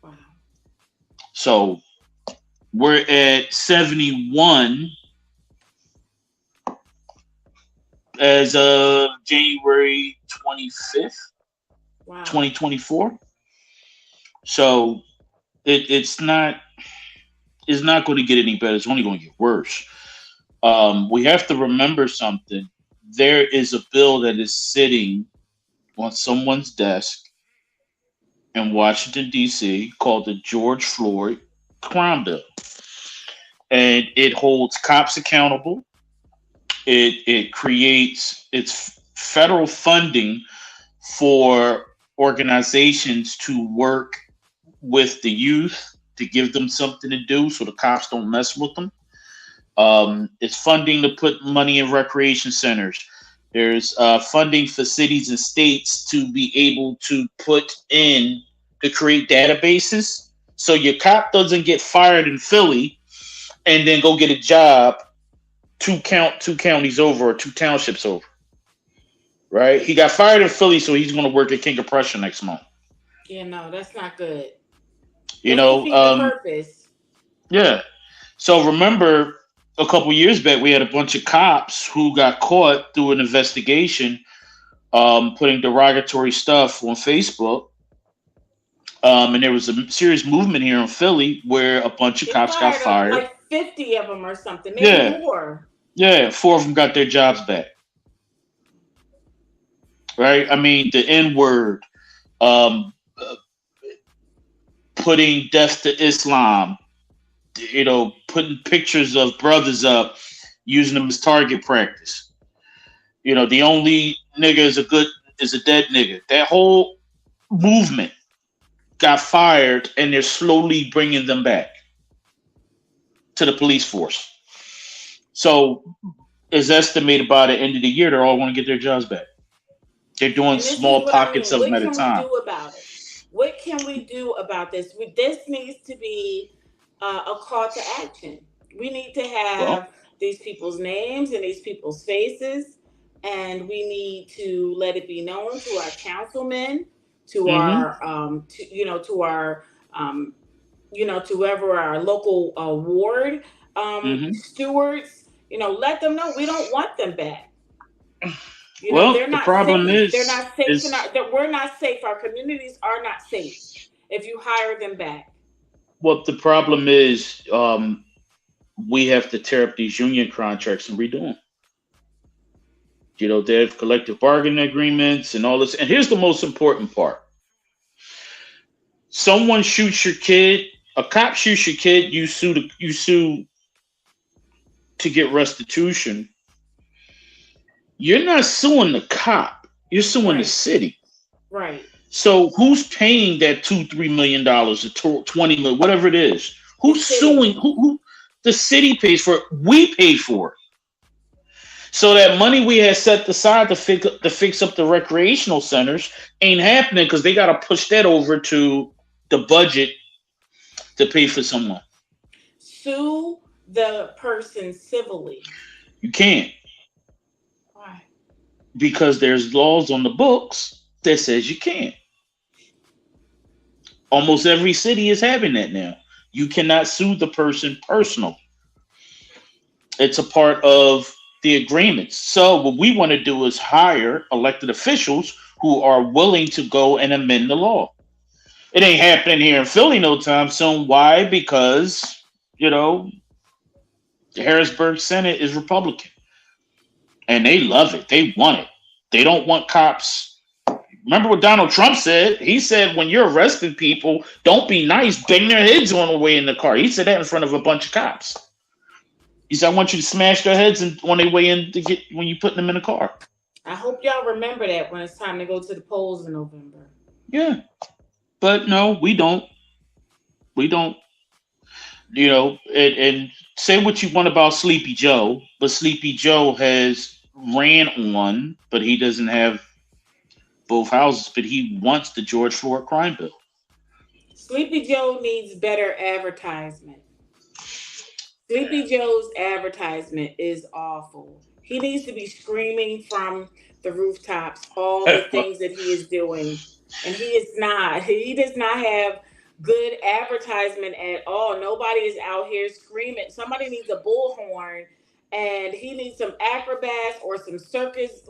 men. Wow. So we're at 71 as of January 25th, Wow. 2024. So it's not going to get any better. It's only going to get worse. We have to remember something. There is a bill that is sitting on someone's desk in Washington, D.C. called the George Floyd Crime Bill. And it holds cops accountable. It creates its federal funding for organizations to work with the youth to give them something to do so the cops don't mess with them. It's funding to put money in recreation centers. There's funding for cities and states to be able to put in to create databases so your cop doesn't get fired in Philly and then go get a job two counties over or two townships over. Right? He got fired in Philly, so he's going to work at King of Prussia next month. Yeah, no, that's not good. You That know, defeats the purpose. yeah. So remember, a couple years back, we had a bunch of cops who got caught through an investigation, putting derogatory stuff on Facebook. And there was a serious movement here in Philly where a bunch of They cops got fired. like 50 of them or something, maybe more. Yeah, 4 of them got their jobs back. Right? I mean, the N word, putting death to Islam, putting pictures of brothers up, using them as target practice. The only nigga is a dead nigga. That whole movement got fired, and they're slowly bringing them back to the police force. So it's estimated by the end of the year, they're all going to get their jobs back. They're doing small pockets of them at a time. What can we do about it? What can we do about this? This needs to be a call to action. We need to Well, have these people's names and these people's faces, and we need to let it be known to our councilmen, to mm-hmm, our, to our, um, to whoever our local ward mm-hmm. stewards. Let them know we don't want them back. Well, They're the not problem safe. They're is not safe in is our. That we're not safe. Our communities are not safe if you hire them back. what the problem is. We have to tear up these union contracts and redo them. They have collective bargaining agreements and all this. And here's the most important part: someone shoots your kid, a cop shoots your kid, you sue to get restitution. You're not suing the cop. You're suing the Right. city. Right. So who's paying that $2-3 million or 20 million, whatever it is? The Who's city. suing? Who? The city pays for it. We pay for it. So that money we had set aside to fix up the recreational centers ain't happening because they got to push that over to the budget to pay for someone. Sue the person civilly. You can't, Why? because there's laws on the books that says you can't. Almost every city is having that now. You cannot sue the person personal. It's a part of the agreements. So what we want to do is hire elected officials who are willing to go and amend the law. It ain't happening here in Philly no time soon. Why? Because, the Harrisburg Senate is Republican. And they love it. They want it. They don't want cops. Remember what Donald Trump said? He said, when you're arresting people, don't be nice, bang their heads on the way in the car. He said that in front of a bunch of cops. He said, I want you to smash their heads on their way in when you're putting them in the car. I hope y'all remember that when it's time to go to the polls in November. Yeah. But no, we don't. We don't. And say what you want about Sleepy Joe, but Sleepy Joe has ran on, but he doesn't have both houses, but he wants the George Floyd crime bill. Sleepy Joe needs better advertisement. Sleepy Joe's advertisement is awful. He needs to be screaming from the rooftops all the things that he is doing. And he is not. He does not have good advertisement at all. Nobody is out here screaming. Somebody needs a bullhorn, and he needs some acrobats or some circus,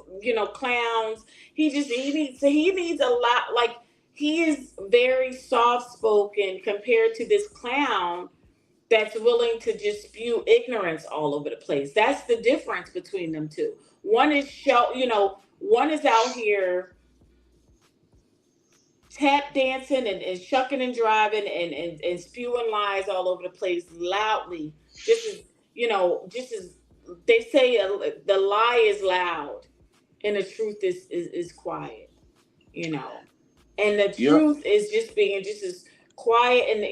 clowns. He needs a lot. Like, he is very soft spoken compared to this clown that's willing to just spew ignorance all over the place. That's the difference between them two. One is one is out here tap dancing and shucking and driving and spewing lies all over the place loudly. Just as they say, the lie is loud and the truth is quiet, and the Yep. truth is just being just as quiet. And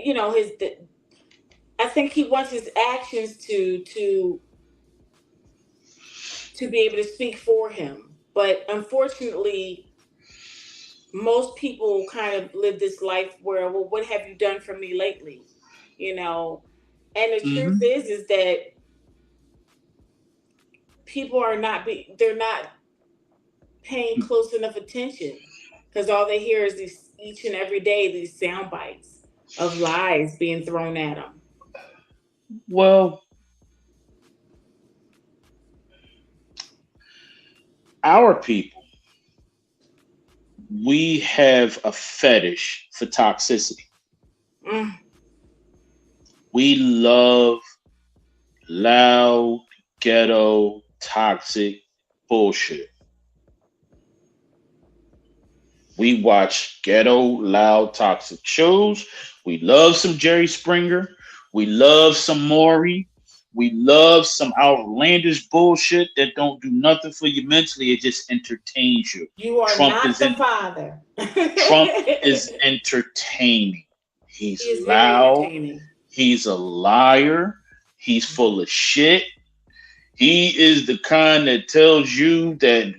I think he wants his actions to be able to speak for him. But unfortunately, most people kind of live this life where, well, what have you done for me lately? And the truth Mm-hmm. is that people they're not paying close enough attention, because all they hear is these each and every day, these sound bites of lies being thrown at them. Well, our people, we have a fetish for toxicity. Mm. We love loud, ghetto, toxic bullshit. We watch ghetto, loud, toxic shows. We love some Jerry Springer. We love some Maury. We love some outlandish bullshit that don't do nothing for you mentally. It just entertains you. You are Trump not is the in. father. Trump is entertaining. He He's is very loud. entertaining. He's a liar. He's full of shit. He is the kind that tells you that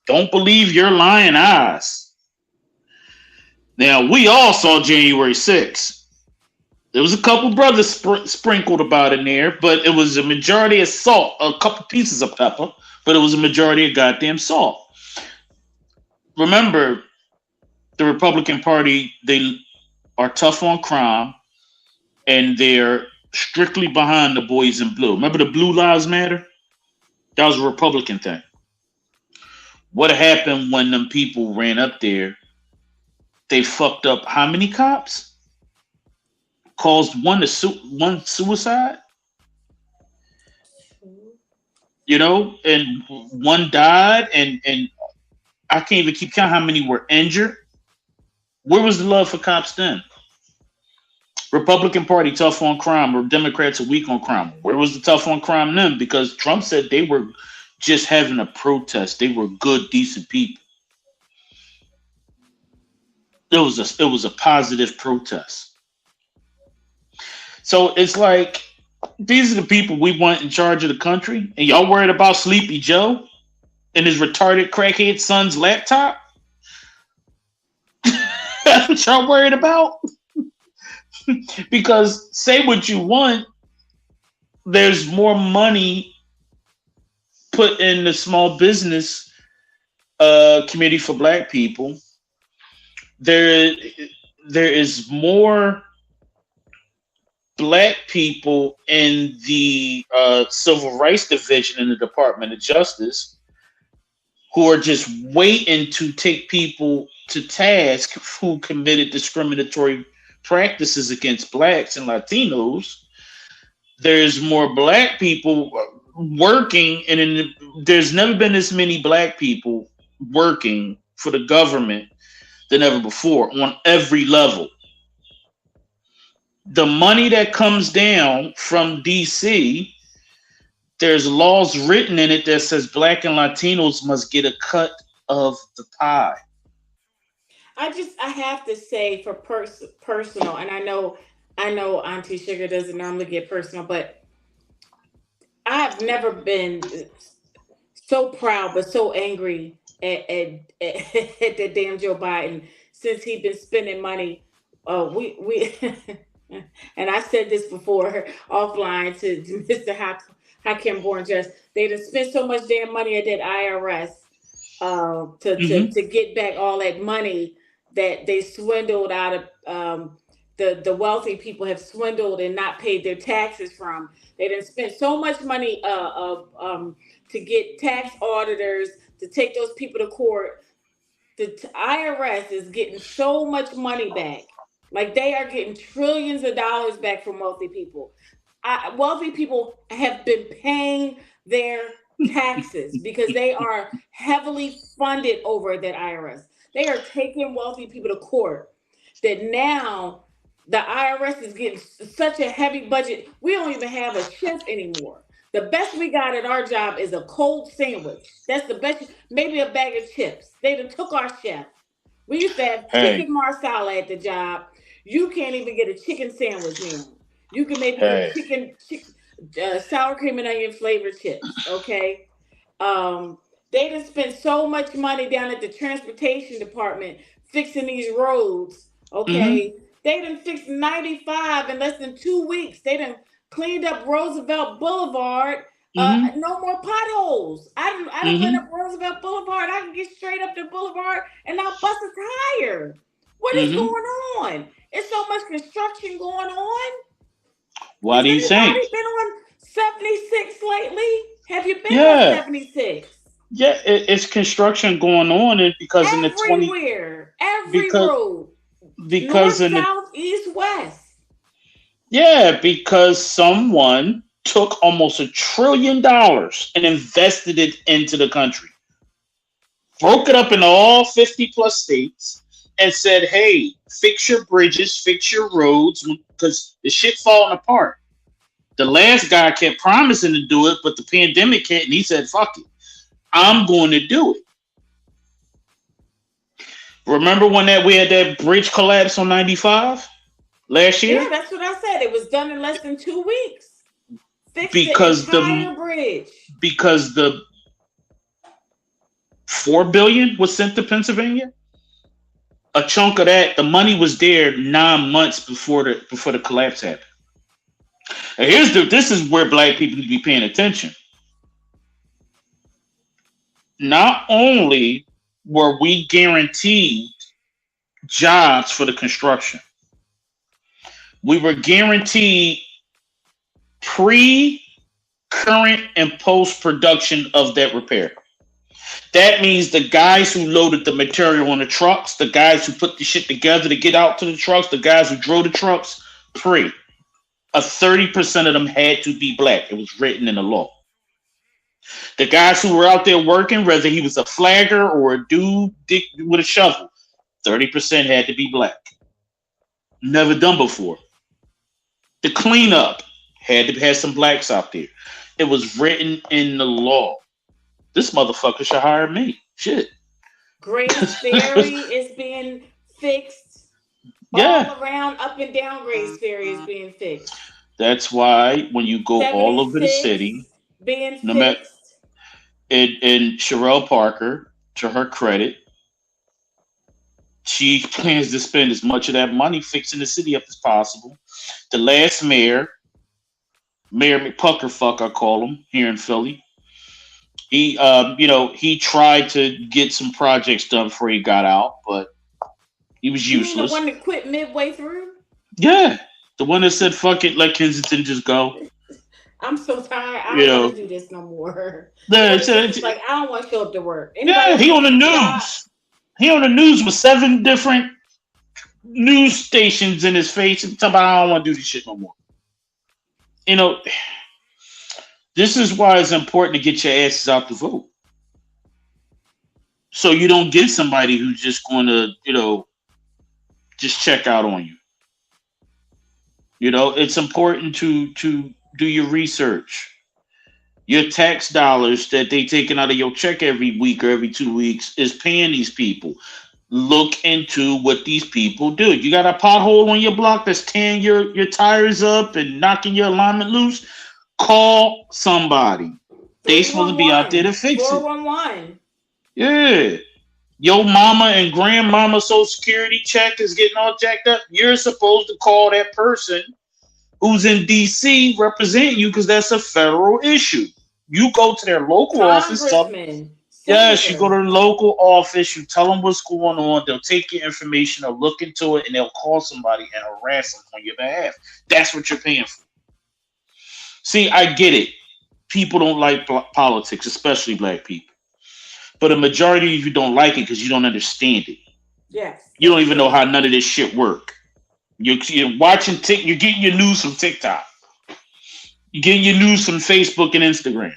don't believe your lying eyes. Now, we all saw January 6th. There was a couple brothers sprinkled about in there, but it was a majority of salt, a couple pieces of pepper, but it was a majority of goddamn salt. Remember, the Republican Party, they are tough on crime, and they're strictly behind the boys in blue. Remember the Blue Lives Matter? That was a Republican thing. What happened when them people ran up there? They fucked up how many cops? Caused one suicide? You know, and one died, and I can't even keep count how many were injured. Where was the love for cops then? Republican Party tough on crime, or Democrats are weak on crime. Where was the tough on crime then? Because Trump said they were just having a protest. They were good, decent people. It was a positive protest. So it's like, these are the people we want in charge of the country, and y'all worried about Sleepy Joe and his retarded crackhead son's laptop? That's what y'all worried about? Because say what you want, there's more money put in the small business community for Black people. There is more Black people in the Civil Rights Division in the Department of Justice who are just waiting to take people to task who committed discriminatory practices against Blacks and Latinos. There's more Black people working, and there's never been this many Black people working for the government than ever before on every level. The money that comes down from DC, there's laws written in it that says Black and Latinos must get a cut of the pie. I have to say, for personal, and I know Auntee Shugah doesn't normally get personal, but I've never been so proud but so angry at that damn Joe Biden since he's been spending money. We and I said this before offline to Mr. Hakim Bornjust. They done spent so much damn money at that IRS to get back all that money that they swindled out of. The wealthy people have swindled and not paid their taxes from. They done spent so much money to get tax auditors to take those people to court. The IRS is getting so much money back. Like, they are getting trillions of dollars back from wealthy people. Wealthy people have been paying their taxes because they are heavily funded over that IRS. They are taking wealthy people to court that now the IRS is getting such a heavy budget. We don't even have a chef anymore. The best we got at our job is a cold sandwich. That's the best. Maybe a bag of chips. They done took our chef. We used to have chicken marsala at the job. You can't even get a chicken sandwich now. You can maybe get chicken sour cream and onion flavored chips. Okay. They done spent so much money down at the transportation department fixing these roads. Okay. They done fixed 95 in less than 2 weeks. They done cleaned up Roosevelt Boulevard. No more potholes. I done went up Roosevelt Boulevard. I can get straight up the boulevard and not bust a tire. What is going on? It's so much construction going on. What do you think? Have you been on 76 lately? Have you been on 76? Yeah, it's construction going on, and because everywhere, every road, because north, south, east, west. Yeah, because someone took almost $1 trillion and invested it into the country, broke it up into all 50 plus states, and said, "Hey, fix your bridges, fix your roads, because the shit falling apart." The last guy kept promising to do it, but the pandemic hit, and he said, "Fuck it, I'm going to do it." Remember when we had that bridge collapse on 95 last year? Yeah, that's what I said. It was done in less than 2 weeks. Fixed the entire bridge. Because the $4 billion was sent to Pennsylvania. A chunk of that, the money was there 9 months before the collapse happened. And this is where black people need to be paying attention. Not only were we guaranteed jobs for the construction, we were guaranteed pre, current, and post production of that repair. That means the guys who loaded the material on the trucks, the guys who put the shit together to get out to the trucks, the guys who drove the trucks, pre. 30% of them had to be black. It was written in the law. The guys who were out there working, whether he was a flagger or a dude with a shovel, 30% had to be black. Never done before. The cleanup had to have some blacks out there. It was written in the law. This motherfucker should hire me. Shit. Grace Ferry is being fixed. Yeah. All around, up and down Grace Ferry is being fixed. That's why when you go all over the city, being no fixed. And Sherelle Parker, to her credit, she plans to spend as much of that money fixing the city up as possible. The last mayor, Mayor McPuckerfuck, I call him, here in Philly, he tried to get some projects done before he got out, but he was useless. You mean the one that quit midway through? Yeah, the one that said, fuck it, let Kensington just go. I'm so tired. I don't want to do this no more. Yeah, it's like, I don't want to show up to work. Yeah, he on the news. He on the news with 7 different news stations in his face and talking about, I don't want to do this shit no more. This is why it's important to get your asses out to vote. So you don't get somebody who's just going to, just check out on you. It's important to do your research. Your tax dollars that they taking out of your check every week or every 2 weeks is paying these people. Look into what these people do. You got a pothole on your block that's tearing your tires up and knocking your alignment loose. Call somebody. They supposed to be out there to fix 411. it. Yeah. Your mama and grandmama Social Security check is getting all jacked up. You're supposed to call that person who's in D.C. representing you because that's a federal issue. You go to their local office. Yes, you go to the local office. You tell them what's going on. They'll take your information. They'll look into it, and they'll call somebody and harass them on your behalf. That's what you're paying for. See, I get it. People don't like politics, especially black people. But a majority of you don't like it because you don't understand it. Yes. You don't even know how none of this shit work. You're watching you're getting your news from TikTok. You're getting your news from Facebook and Instagram.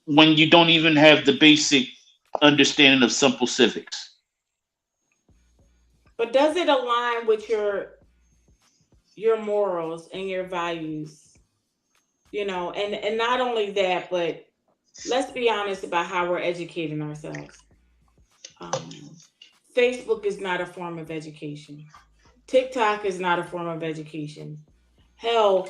When you don't even have the basic understanding of simple civics. But does it align with your morals and your values? And not only that, but let's be honest about how we're educating ourselves. Facebook is not a form of education. TikTok is not a form of education. Hell,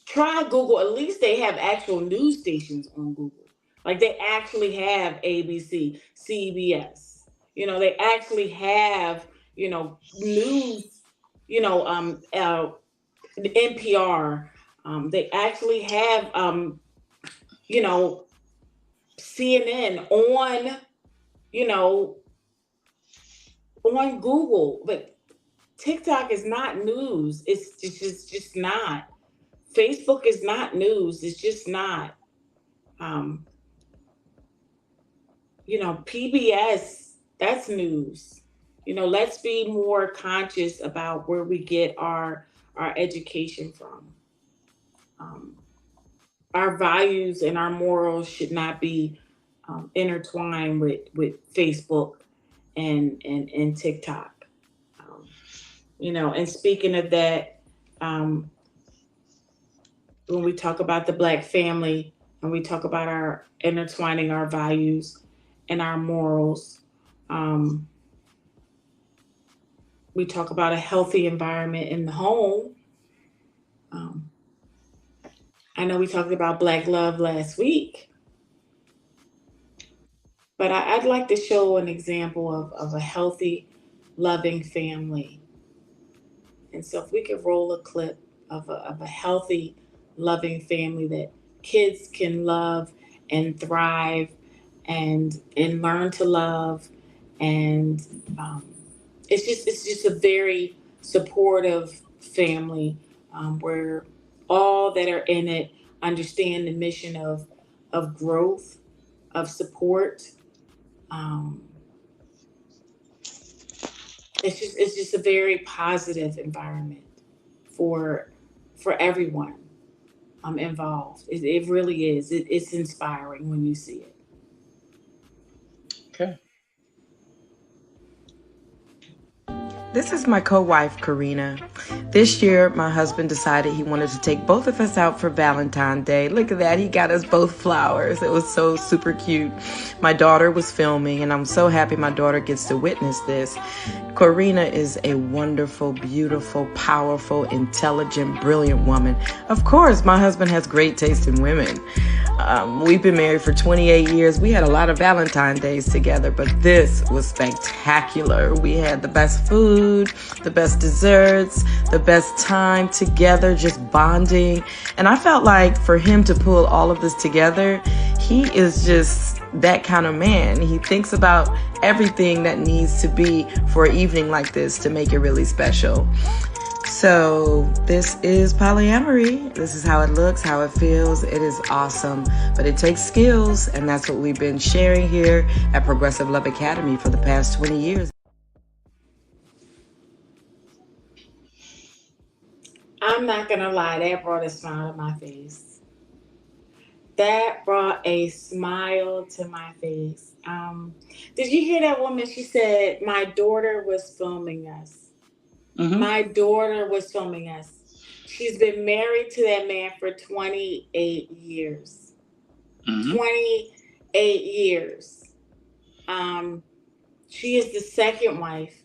try Google. At least they have actual news stations on Google. Like they actually have ABC, CBS. They actually have, news, NPR. They actually have, CNN on Google. But TikTok is not news. It's just not. Facebook is not news. It's just not. PBS, that's news. Let's be more conscious about where we get our education from. Our values and our morals should not be intertwined with Facebook and TikTok. And speaking of that, when we talk about the Black family and we talk about our intertwining our values and our morals, we talk about a healthy environment in the home. I know we talked about Black love last week. But I'd like to show an example of a healthy, loving family. And so if we could roll a clip of a healthy, loving family that kids can love and thrive and learn to love, and um, it's just a very supportive family, where all that are in it understand the mission of growth, of support. Um, it's just a very positive environment for everyone involved. It really is. It's inspiring when you see it. Okay. This is my co-wife, Karina. This year, my husband decided he wanted to take both of us out for Valentine's Day. Look at that. He got us both flowers. It was so super cute. My daughter was filming, and I'm so happy my daughter gets to witness this. Karina is a wonderful, beautiful, powerful, intelligent, brilliant woman. Of course, my husband has great taste in women. We've been married for 28 years. We had a lot of Valentine's days together, but this was spectacular. We had the best food, the best desserts, the best time together, just bonding. And I felt like for him to pull all of this together, he is just that kind of man. He thinks about everything that needs to be for an evening like this to make it really special. So this is polyamory. This is how it looks, how it feels. It is awesome, but it takes skills, and that's what we've been sharing here at Progressive Love Academy for the past 20 years. I'm not gonna lie, that brought a smile to my face. That brought a smile to my face. Did you hear that woman? She said, "My daughter was filming us. Mm-hmm. My daughter was filming us." She's been married to that man for 28 years. Mm-hmm. 28 years. Um, she is the second wife.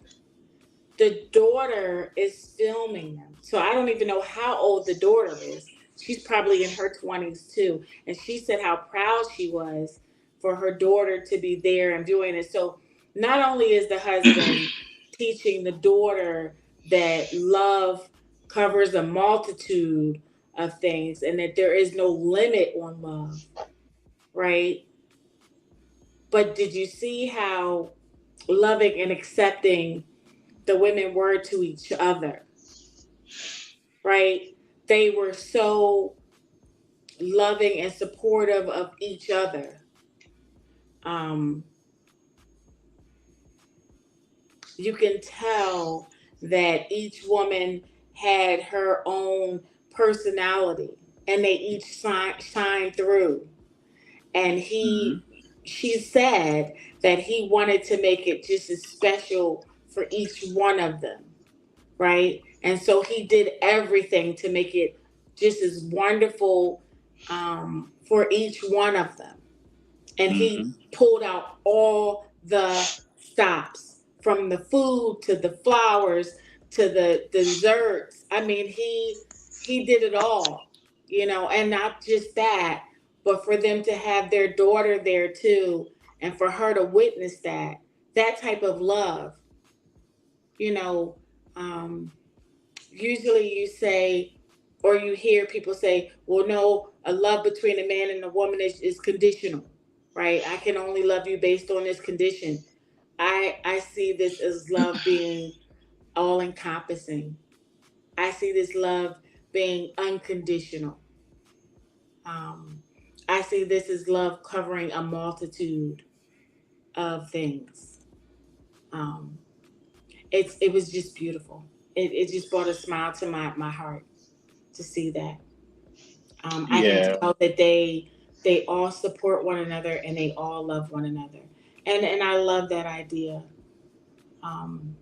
The daughter is filming them. So I don't even know how old the daughter is. She's probably in her 20s too. And she said how proud she was for her daughter to be there and doing it. So not only is the husband teaching the daughter that love covers a multitude of things and that there is no limit on love, right? But did you see how loving and accepting the women were to each other, right? They were so loving and supportive of each other. Um, you can tell that each woman had her own personality and they each shine through. And Mm-hmm. she said that he wanted to make it just as special for each one of them, right? And so he did everything to make it just as wonderful, for each one of them. And he Mm-hmm. pulled out all the stops, from the food to the flowers to the desserts. I mean, he did it all, and not just that, but for them to have their daughter there too, and for her to witness that type of love, you know. Um, Usually you say, or you hear people say, well, no, a love between a man and a woman is conditional, right? I can only love you based on this condition. I see this as love being all encompassing. I see this love being unconditional. Um, I see this as love covering a multitude of things. Um, it was just beautiful. It just brought a smile to my heart to see that. I can Yeah. tell that they all support one another and they all love one another, and I love that idea. Um,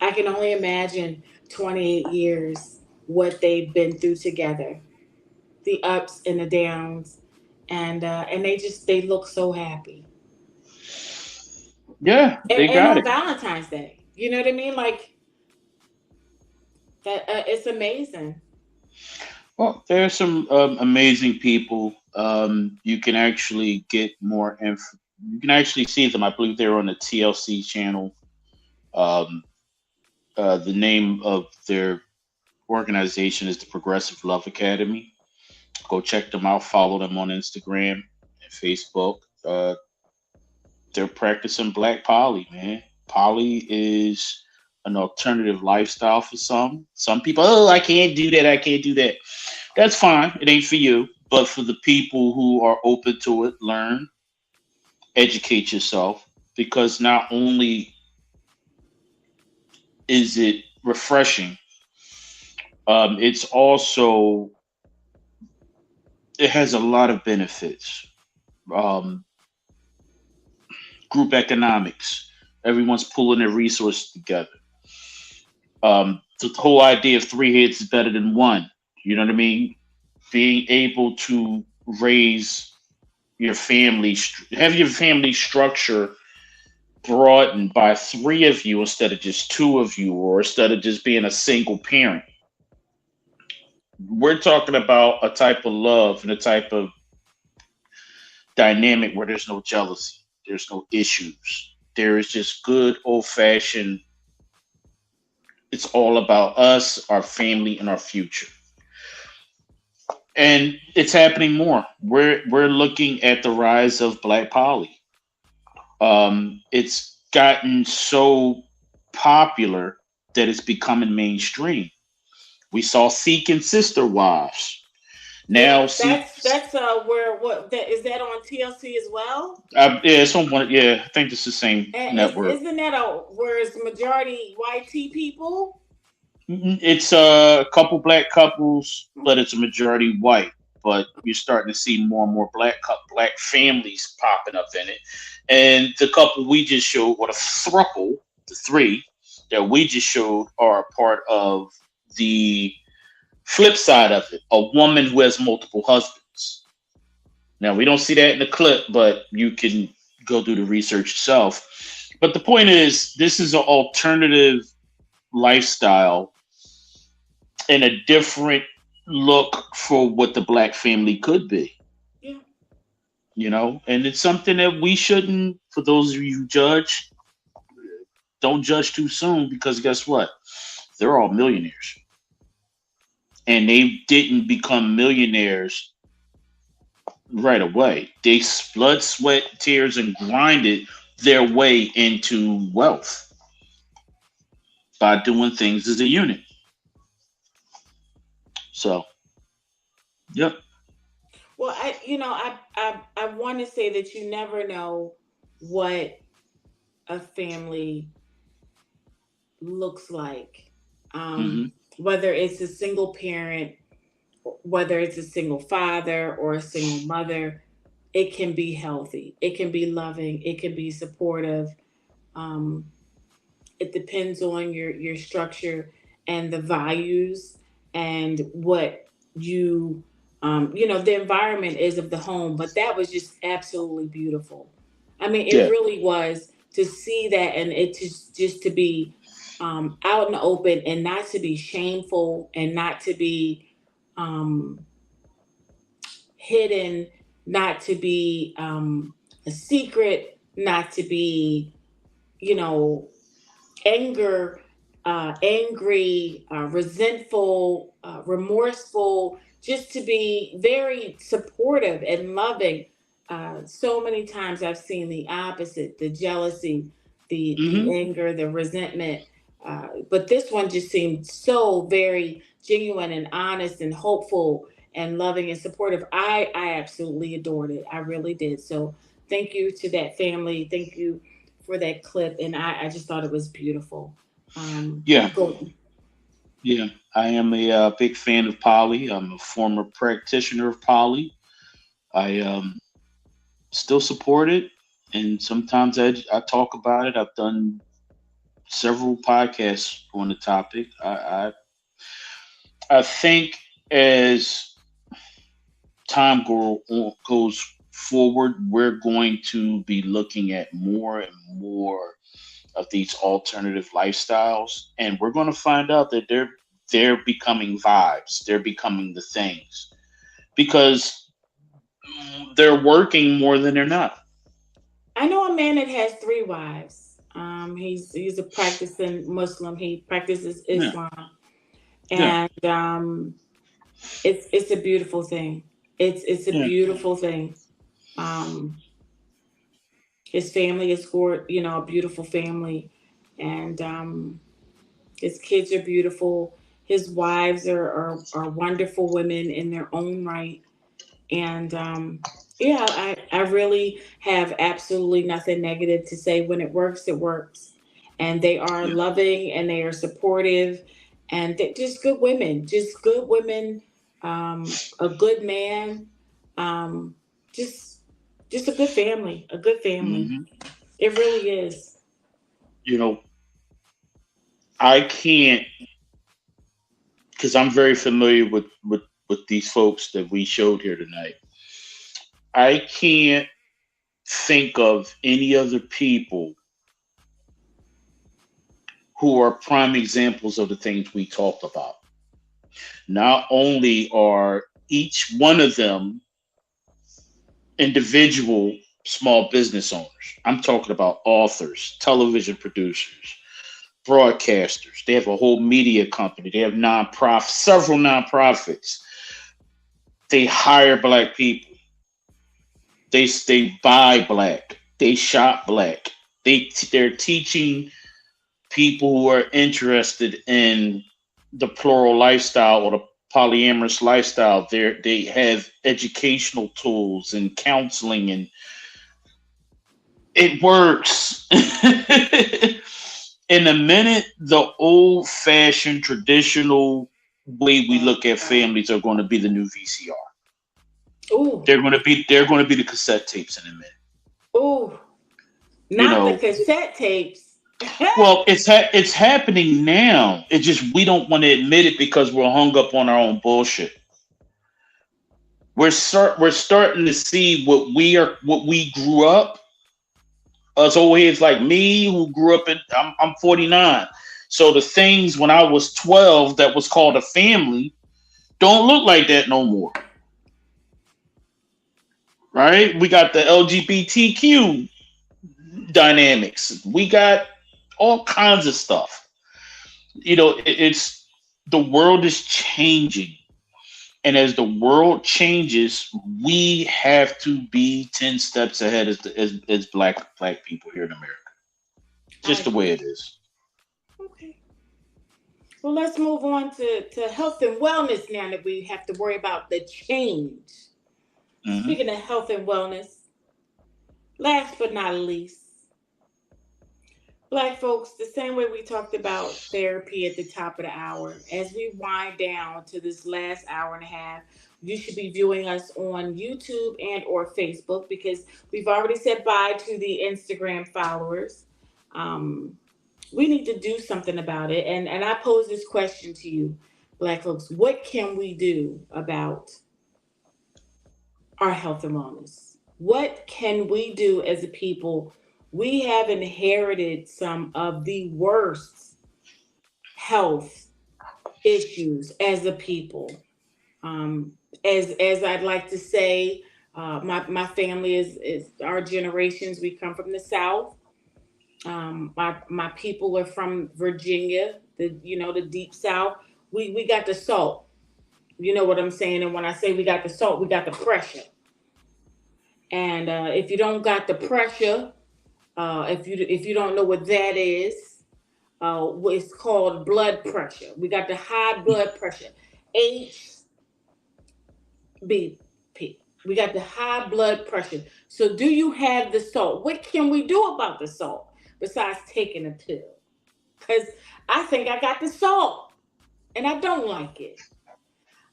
I can only imagine 28 years what they've been through together, the ups and the downs, and they look so happy. Yeah, they And got on it. Valentine's Day, you know what I mean? Like that, it's amazing. Well, there are some amazing people. You can actually get You can actually see them. I believe they're on the TLC channel. Um, the name of their organization is the Progressive Love Academy. Go check them out. Follow them on Instagram and Facebook. They're practicing black poly, man. Poly is an alternative lifestyle for some. Some people, oh, I can't do that. I can't do that. That's fine. It ain't for you. But for the people who are open to it, learn, educate yourself, because not only is it refreshing, it's also, it has a lot of benefits. Um, Group economics. Everyone's pulling their resources together. The whole idea of three heads is better than one. You know what I mean? Being able to raise your family, have your family structure broadened by three of you instead of just two of you, or instead of just being a single parent. We're talking about a type of love and a type of dynamic where there's no jealousy, there's no issues. There is just good old fashioned, it's all about us, our family, and our future. And it's happening more. We're looking at the rise of Black Poly. It's gotten so popular that it's becoming mainstream. We saw Seek and Sister Wives. Now, Yeah, Seek, that's where what that is that on TLC as well? yeah, it's on one. Yeah, I think it's the same And network. isn't that a where it's majority YT people? It's a couple black couples, but it's a majority white. But you're starting to see more and more black families popping up in it. And the couple we just showed, or the thruple, the three that we just showed, are a part of the flip side of it. A woman who has multiple husbands. Now we don't see that in the clip, but you can go do the research yourself. But the point is, this is an alternative lifestyle and a different look for what the black family could be. Yeah. You know, and it's something that we shouldn't, for those of you who judge, don't judge too soon, because guess what? They're all millionaires. And they didn't become millionaires right away. They blood, sweat, tears, and grinded their way into wealth by doing things as a unit. So, yep. Well, I want to say that you never know what a family looks like. Hmm. Whether it's a single parent, whether it's a single father or a single mother, it can be healthy. It can be loving. It can be supportive. Um, it depends on your structure and the values and what the environment is of the home. But that was just absolutely beautiful. I mean, it Yeah. really was, to see that, and it just to be out in the open, and not to be shameful, and not to be um, hidden, not to be a secret, not to be, you know, angry, resentful, remorseful, just to be very supportive and loving. So many times I've seen the opposite, the jealousy, the Hmm. anger, the resentment. But this one just seemed so very genuine and honest and hopeful and loving and supportive. I absolutely adored it. I really did. So thank you to that family. Thank you for that clip, and I just thought it was beautiful. Yeah. Go. Yeah. I am a big fan of poly. I'm a former practitioner of poly. I still support it. And sometimes I talk about it. I've done several podcasts on the topic. I think as goes forward, we're going to be looking at more and more of these alternative lifestyles, and we're going to find out that they're becoming vibes. They're becoming the things, because they're working more than they're not. I know a man that has 3 wives. He's a practicing Muslim. He practices Yeah, Islam, yeah, and it's a beautiful thing. It's a yeah. beautiful thing. Um, his family is a beautiful family, and his kids are beautiful. His wives are wonderful women in their own right. And yeah, I really have absolutely nothing negative to say. When it works, it works. And they are Yeah. loving and they are supportive and they're just good women, a good man, um, just just a good family. Hmm. It really is. You know, I can't because I'm very familiar with these folks that we showed here tonight. I can't think of any other people who are prime examples of the things we talked about. Not only are each one of them individual small business owners, I'm talking about authors, television producers, broadcasters. They have a whole media company. They have several nonprofits. They hire black people. They buy black. They shop black. They're teaching people who are interested in the plural lifestyle or the polyamorous lifestyle. They have educational tools and counseling, and it works. In a minute, the old fashioned traditional way we look at families are going to be the new VCR. Ooh, They're going to be the cassette tapes in a minute. ooh, You not the know, cassette tapes. well, it's happening now. It's just we don't want to admit it because we're hung up on our own bullshit. We're starting to see what we grew up. Us old heads like me who grew up in I'm 49. So the things when I was 12 that was called a family don't look like that no more. Right? We got the LGBTQ dynamics. We got all kinds of stuff. It's the world is changing. And as the world changes, we have to be 10 steps ahead as black people here in America. I Just the way agree. it is. Okay. Well, let's move on to health and wellness now that we have to worry about the change. Hmm. Speaking of health and wellness, last but not least, Black folks, the same way we talked about therapy at the top of the hour, as we wind down to this last hour and a half, you should be viewing us on YouTube and or Facebook because we've already said bye to the Instagram followers. Um, we need to do something about it. And I pose this question to you, Black folks: what can we do about our health and wellness? What can we do as a people? We have inherited some of the worst health issues as a people. Um, as I'd like to say, my family is our generations. We come from the South. My people are from Virginia, the deep South. We got the salt. You know what I'm saying? And when I say we got the salt, we got the pressure. And if you don't got the pressure, if you don't know what that is, it's called blood pressure. We got the high blood pressure, HBP. We got the high blood pressure. So, do you have the salt? What can we do about the salt besides taking a pill? Because I think I got the salt, and I don't like it.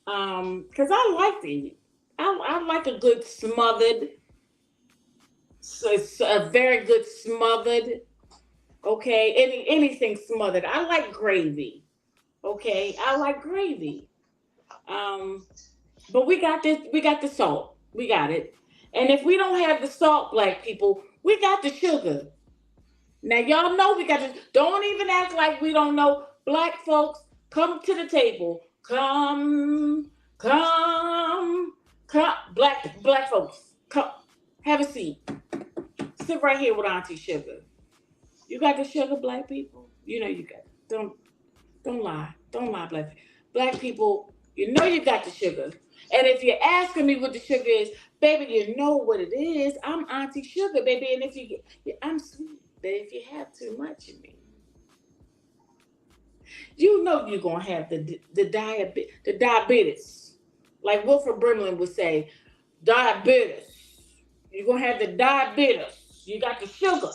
Because I like to eat. I like a good smothered, so it's a very good smothered. Okay, anything smothered. I like gravy. Okay, I like gravy. Um, but we got this. We got the salt. We got it. And if we don't have the salt, Black people, we got the sugar. Now y'all know we got to. Don't even act like we don't know. Black folks, come to the table. Come. Black folks, come. Have a seat. Sit right here with Auntie Shugah. You got the sugar, black people? You know you got it. Don't lie. Don't lie, black people. You know you got the sugar. And if you're asking me what the sugar is, baby, you know what it is. I'm Auntie Shugah, baby. And if you get, I'm sweet. But if you have too much of me, you know you're gonna have the diabetes. Like Wilford Brimley would say, diabetes. You're gonna have the diabetes. You got the sugar.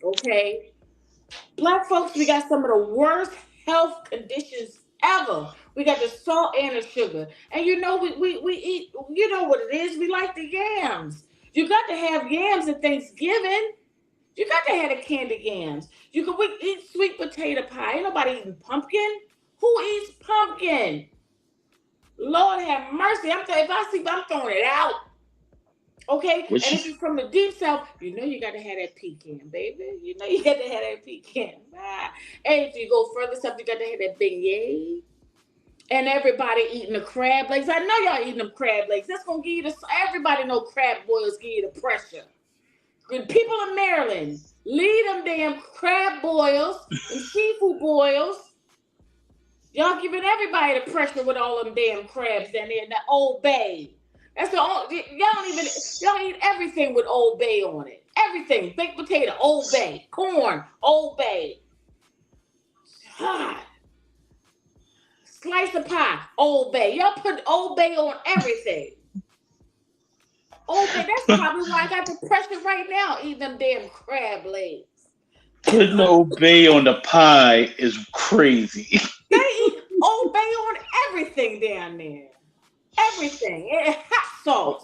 Okay? Black folks, we got some of the worst health conditions ever. We got the salt and the sugar. And you know, we eat, you know what it is. We like the yams. You got to have yams at Thanksgiving. You got to have the candy yams. We eat sweet potato pie. Ain't nobody eating pumpkin. Who eats pumpkin? Lord have mercy. If I see, I'm throwing it out. Okay? Which And if you're from the deep south, you know you got to have that pecan, baby. You know you got to have that pecan. And if you go further south, you got to have that beignet. And everybody eating the crab legs. I know y'all eating them crab legs. That's going to give you everybody know crab boils give you the pressure. Good people in Maryland, leave them damn crab boils and seafood boils. Y'all giving everybody the pressure with all them damn crabs down there in the Old Bay. That's the only, y'all eat everything with Old Bay on it. Everything. Baked potato, Old Bay. Corn, Old Bay. God. Slice of pie, Old Bay. Y'all put Old Bay on everything. Old Bay, that's probably why I got the pressure right now, eating them damn crab legs. putting Old Bay on the pie is crazy. They eat Old Bay on everything down there. Everything. Hot sauce.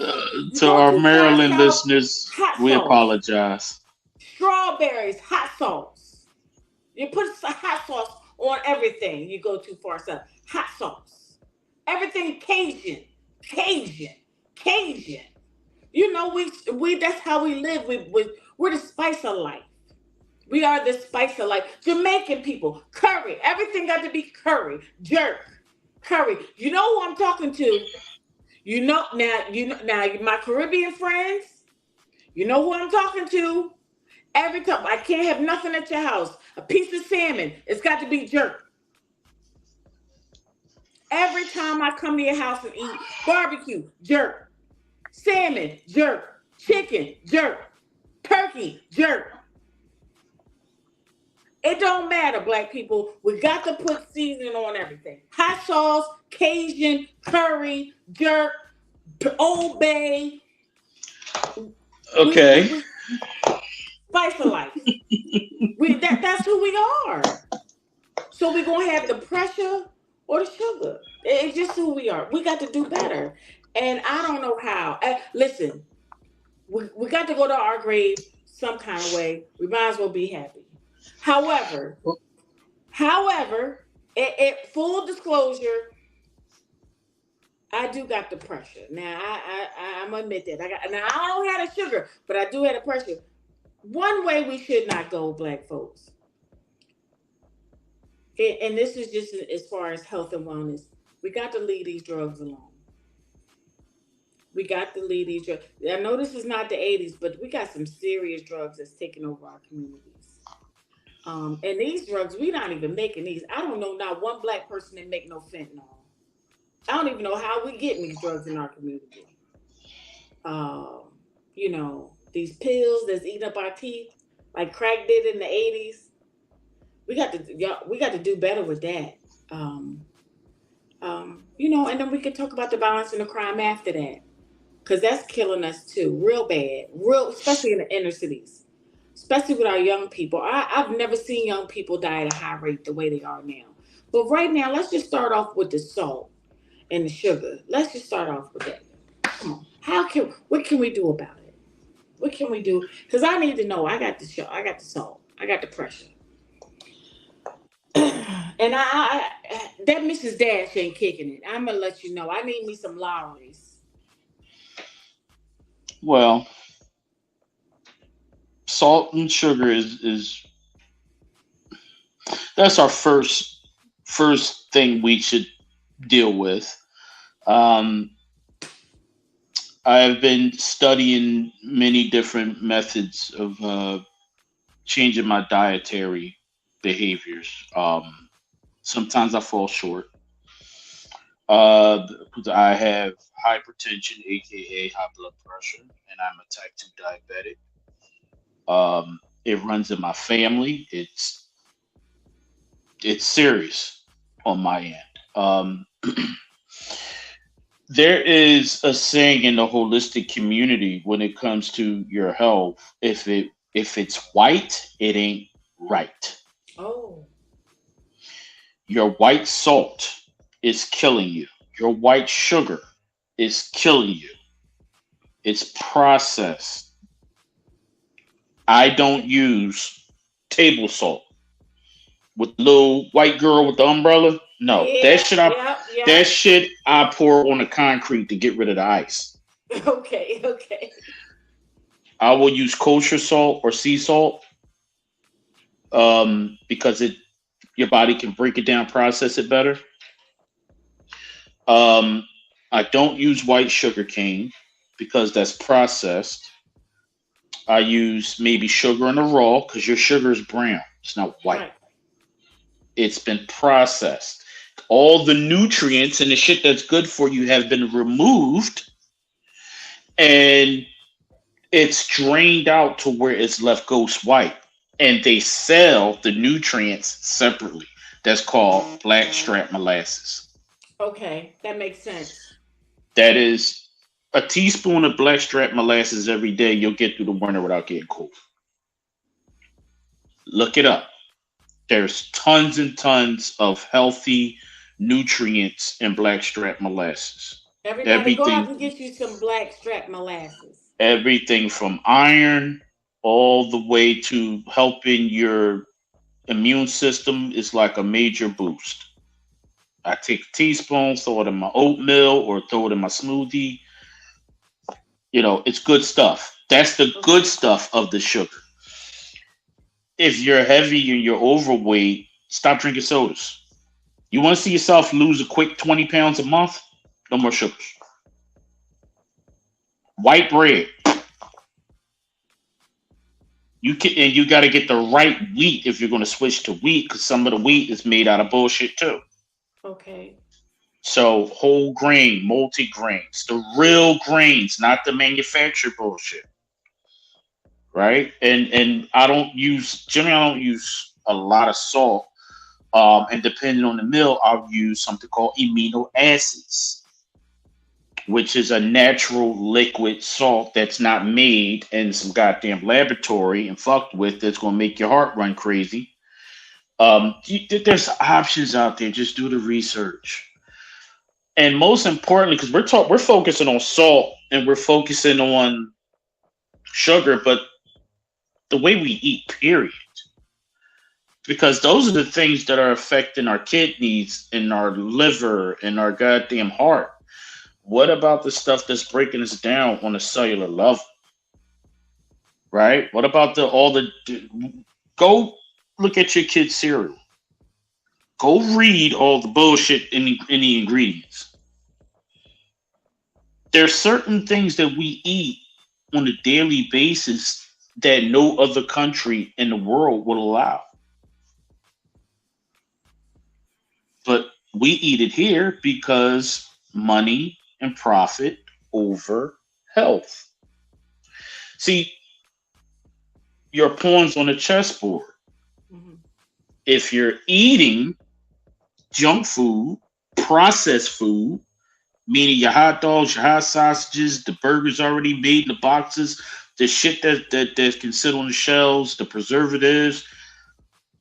To our Maryland south, listeners, we sauce. apologize. Strawberries, hot sauce. You put hot sauce on everything. You go too far south. Hot sauce. Everything Cajun. You know, we that's how we live. We're the spice of life. We are the spice of life. Jamaican people, curry. Everything got to be curry. Jerk. Curry. You know who I'm talking to? You know now my Caribbean friends, you know who I'm talking to? Every time I can't have nothing at your house. A piece of salmon, it's got to be jerk. Every time I come to your house and eat barbecue, jerk. Salmon, jerk. Chicken, jerk. Turkey, jerk. It don't matter, black people. We got to put seasoning on everything. Hot sauce, Cajun, curry, jerk, Old Bay. Okay. Spice of life. That's who we are. So we're going to have the pressure or the sugar. It's just who we are. We got to do better. And I don't know how. Listen, we got to go to our grave some kind of way. We might as well be happy. However, full disclosure, I do got the pressure. Now, I'm gonna admit that. Now I don't have the sugar, but I do have the pressure. One way we should not go, black folks, and this is just as far as health and wellness, we got to leave these drugs alone. We got to leave these drugs. I know this is not the 80s, but we got some serious drugs that's taking over our communities. And these drugs, we're not even making these. I don't know not one black person that make no fentanyl. I don't even know how we get these drugs in our community. You know, these pills that's eating up our teeth, like crack did in the 80s. We got to do better with that. You know, and then we can talk about the violence and the crime after that, because that's killing us too, real bad, especially in the inner cities, especially with our young people. I've never seen young people die at a high rate the way they are now. But right now, let's just start off with the salt and the sugar. Let's just start off with that. Come on, what can we do about it? What can we do? Because I need to know. I got the salt. I got the pressure. And that Mrs. Dash ain't kicking it. I'm gonna let you know. I need me some Lowry's. Well, salt and sugar is that's our first thing we should deal with. I have been studying many different methods of changing my dietary behaviors. Sometimes I fall short. I have hypertension, aka high blood pressure, and I'm a type 2 diabetic. It runs in my family. It's serious on my end. There is a saying in the holistic community when it comes to your health. If it's white, it ain't right. Oh. Your white salt is killing you. Your white sugar is killing you. It's processed. I don't use table salt. With the little white girl with the umbrella. No, Yeah, that yeah. shit I pour on the concrete to get rid of the ice. Okay. I will use kosher salt or sea salt because your body can break it down, process it better. I don't use white sugar cane because that's processed. I use maybe sugar in the raw because your sugar is brown. It's not white. Right. It's been processed. All the nutrients and the shit that's good for you have been removed, and it's drained out to where it's left ghost white. And they sell the nutrients separately. That's called blackstrap molasses. Okay, that makes sense. That is a teaspoon of blackstrap molasses every day. You'll get through the winter without getting cold. Look it up. There's tons and tons of healthy nutrients in blackstrap molasses. Everybody go out and get you some blackstrap molasses. Everything from iron all the way to helping your immune system is like a major boost. I take a teaspoon, throw it in my oatmeal or throw it in my smoothie. It's good stuff. That's the good stuff of the sugar. If you're heavy and you're overweight, stop drinking sodas. You want to see yourself lose a quick 20 pounds a month? No more sugars. White bread. You got to get the right wheat if you're going to switch to wheat, because some of the wheat is made out of bullshit too. Okay. So whole grain, multi-grains, the real grains, not the manufactured bullshit. Right? And I don't use a lot of salt. And depending on the meal, I'll use something called amino acids, which is a natural liquid salt that's not made in some goddamn laboratory and fucked with, that's going to make your heart run crazy. There's options out there. Just do the research. And most importantly, because we're focusing on salt and we're focusing on sugar, but the way we eat, period. Because those are the things that are affecting our kidneys and our liver and our goddamn heart. What about the stuff that's breaking us down on a cellular level? Right? What about go look at your kid's cereal. Go read all the bullshit in the ingredients. There's certain things that we eat on a daily basis that no other country in the world will allow. But we eat it here because money and profit over health. See, your pawns on the chessboard. Mm-hmm. If you're eating junk food, processed food, meaning your hot dogs, your hot sausages, the burgers already made in the boxes, the shit that can sit on the shelves, the preservatives,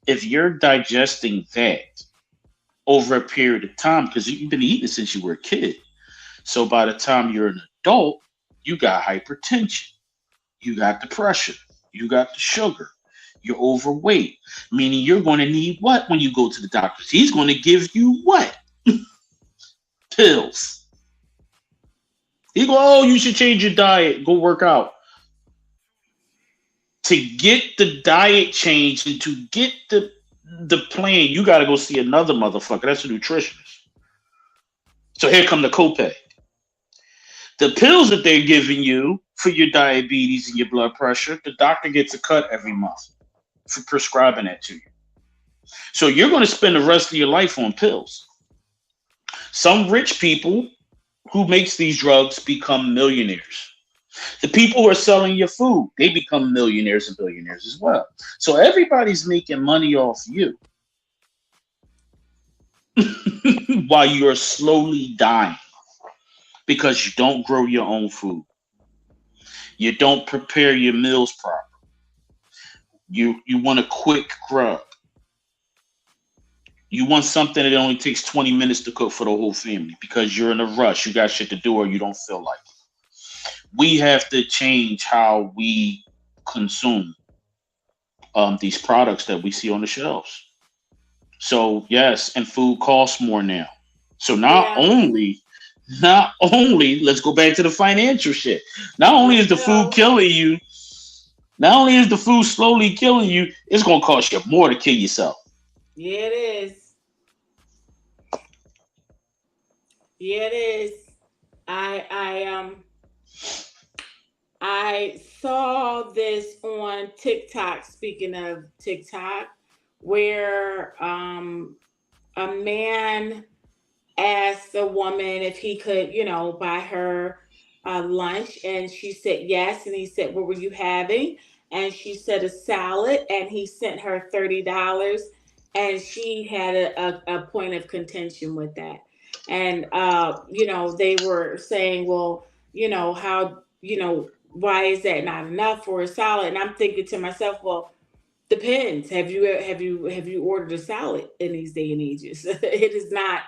if you're digesting that over a period of time, because you've been eating it since you were a kid, so by the time you're an adult, you got hypertension, you got depression, you got the sugar, you're overweight, meaning you're going to need what when you go to the doctor? He's going to give you what? Pills. He go, oh, you should change your diet, go work out. To get the diet changed and to get the plan, you got to go see another motherfucker. That's a nutritionist. So here come the copay. The pills that they're giving you for your diabetes and your blood pressure, the doctor gets a cut every month for prescribing that to you. So you're going to spend the rest of your life on pills. Some rich people who makes these drugs become millionaires. The people who are selling your food, they become millionaires and billionaires as well. So everybody's making money off you while you're slowly dying because you don't grow your own food. You don't prepare your meals properly. You want a quick grub. You want something that only takes 20 minutes to cook for the whole family because you're in a rush. You got shit to do or you don't feel like it. We have to change how we consume these products that we see on the shelves. So yes, and food costs more now. So not only let's go back to the financial shit. Not only is the food killing you, not only is the food slowly killing you, it's gonna cost you more to kill yourself. Yeah, it is. Yeah, it is. I saw this on TikTok. Speaking of TikTok, where a man asked a woman if he could, buy her lunch, and she said yes. And he said, "What were you having?" And she said a salad, and he sent her $30, and she had a point of contention with that. And they were saying, well, how, why is that not enough for a salad? And I'm thinking to myself, well, depends. Have you ordered a salad in these day and ages? It is not.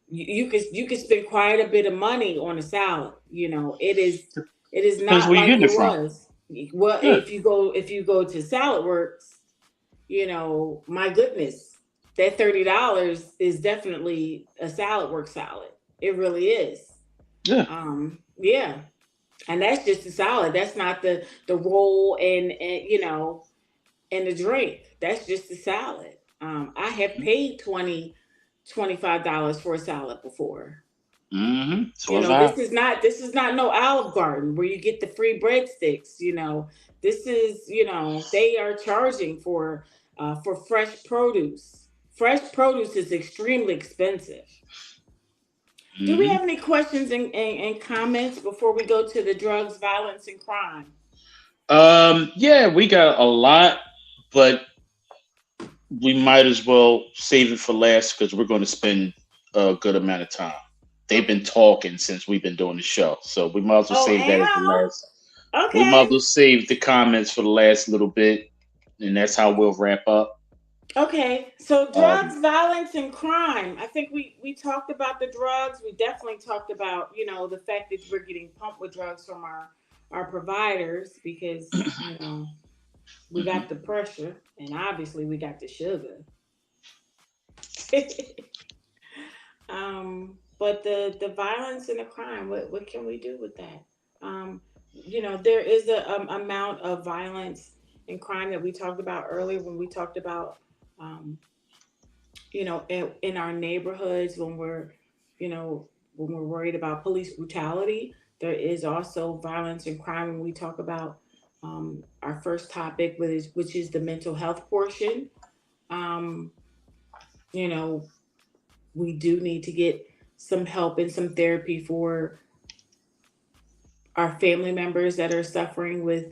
You could spend quite a bit of money on a salad. It is Depends not where you're like getting it it from. was. Well, Yeah. if you go to Salad Works, my goodness, that $30 is definitely a Salad Works salad. It really is. Yeah. Yeah, and that's just a salad. That's not the roll and the drink. That's just a salad. I have paid $25 for a salad before. So have I. This is not no Olive Garden where you get the free breadsticks. This is they are charging for fresh produce. Fresh produce is extremely expensive. Do we hmm have any questions and comments before we go to the drugs, violence, and crime? Yeah, we got a lot, but we might as well save it for last because we're going to spend a good amount of time. They've been talking since we've been doing the show, so we might as well Oh, save that as the last. We might as okay. well save the comments for the last little bit, and that's how we'll wrap up. Okay, so Um, drugs, violence, and crime. I think we talked about the drugs. We definitely talked about the fact that we're getting pumped with drugs from our providers because we mhm. got the pressure and obviously we got the sugar. But the violence and the crime. What can we do with that? There is a amount of violence and crime that we talked about earlier when we talked about um, in our neighborhoods you know, when we're worried about police brutality, there is also violence and crime when we talk about our first topic, which is the mental health portion. Um, you know, we do need to get some help and some therapy for our family members that are suffering with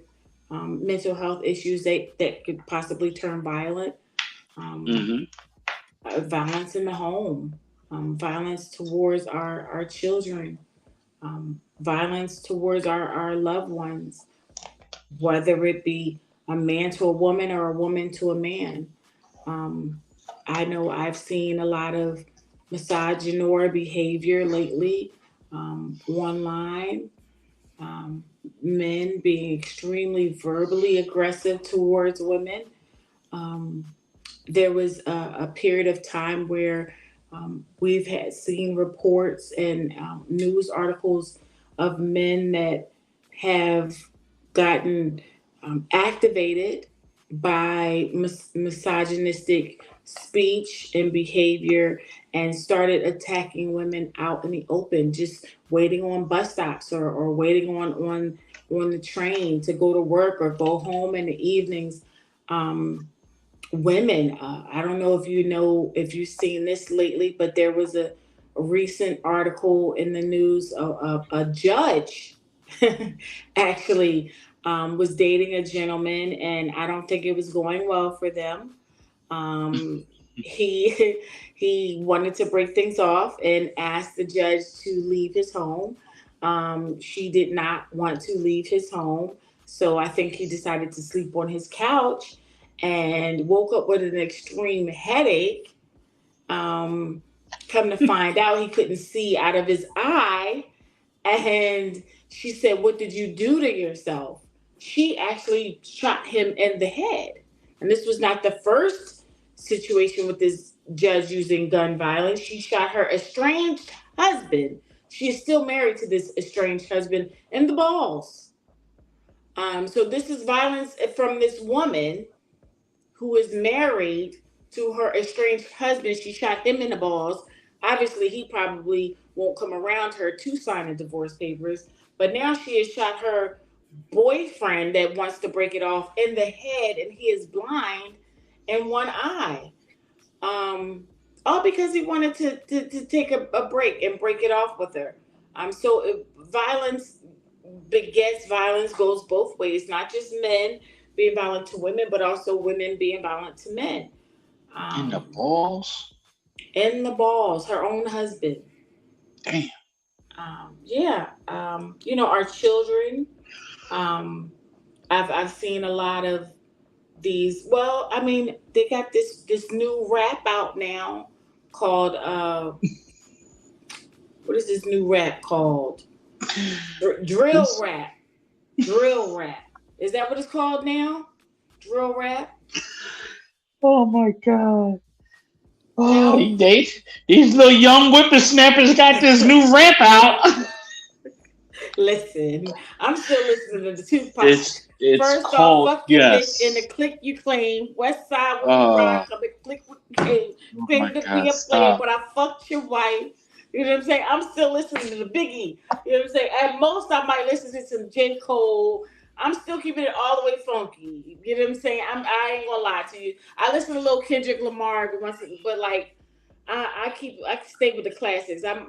mental health issues that could possibly turn violent. Um, Mhm. Violence in the home, violence towards our children, violence towards our loved ones, whether it be a man to a woman or a woman to a man. Um, I know I've seen a lot of misogynoir behavior lately online, um, men being extremely verbally aggressive towards women. Um, there was a period of time where we've had seen reports and news articles of men that have gotten activated by misogynistic speech and behavior and started attacking women out in the open, just waiting on bus stops or waiting on the train to go to work or go home in the evenings. Women, I don't know if you've seen this lately, but there was a recent article in the news. A judge actually was dating a gentleman, and I don't think it was going well for them. He he wanted to break things off and asked the judge to leave his home. She did not want to leave his home, so I think he decided to sleep on his couch and woke up with an extreme headache. Um, Come to find out, he couldn't see out of his eye, and she said, "What did you do to yourself?" She actually shot him in the head. And this was not the first situation with this judge using gun violence. She shot her estranged husband. She is still married to this estranged husband in the balls. So this is violence from this woman who is married to her estranged husband. She shot him in the balls. Obviously, he probably won't come around her to sign the divorce papers. But now she has shot her boyfriend that wants to break it off in the head, and he is blind in one eye. Um, all because he wanted to take a break and break it off with her. Violence begets violence, goes both ways, not just men being violent to women, but also women being violent to men. In the Um, balls? in the balls, her own husband. Damn. Yeah. Our children. Um, I've seen a lot of these. Well, I mean, they got this new rap out now called what is this new rap called? Drill This, rap. Drill rap. Is that what it's called now? Drill rap? oh my God. Oh, No? these little young whippersnappers got this new rap out. Listen, I'm still listening to Tupac. It's First off, called fuck your bitch in the yes. clique you claim. West side where you ride, Oh, come and click with the king. oh my Claim to be God, a player, stop. but I fucked your wife. You know what I'm saying? I'm still listening to the Biggie. You know what I'm saying? At most, I might listen to some J. Cole. I'm still keeping it all the way funky. You know what I'm saying? I ain't gonna lie to you. I listen to little Kendrick Lamar every once, but like I stay with the classics. I'm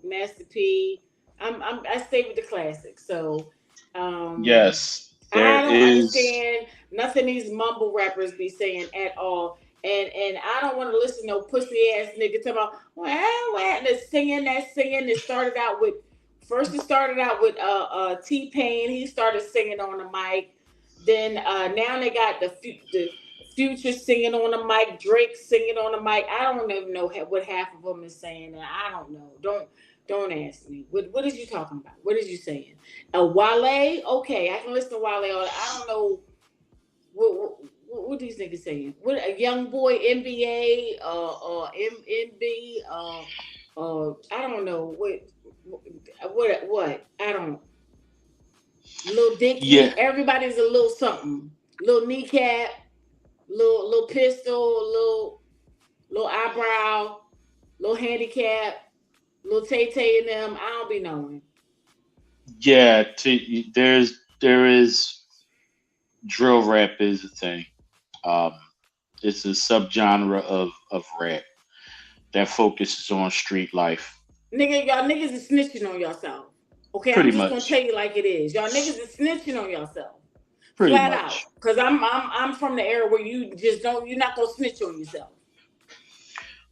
Master P. I stay with the classics. So um Yes, there I don't is. understand nothing these mumble rappers be saying at all. And I don't want to listen to no pussy ass nigga talking about and the singing that started out with first it started out with T Pain. He started singing on the mic. Then now they got the Future singing on the mic, Drake singing on the mic. I don't even know what half of them is saying. And I don't know. Don't ask me. What is you talking about? What is you saying? Wale, okay, I can listen to Wale. I don't know what these niggas saying. What a young boy NBA, MB, I don't know what I don't. Little Yeah, Dicky, everybody's a little something. Little kneecap, little pistol, little eyebrow, little handicap, little Tay Tay in them. I don't be knowing. yeah. There is drill rap is a thing. Um, it's a subgenre of rap that focuses on street life, Nigga, y'all niggas is snitching on yourself. Okay, I'm pretty just gonna much, tell you like it is. Y'all niggas is snitching on yourself. pretty Flat out. much. Cause I'm from the era where you just don't you're not gonna snitch on yourself.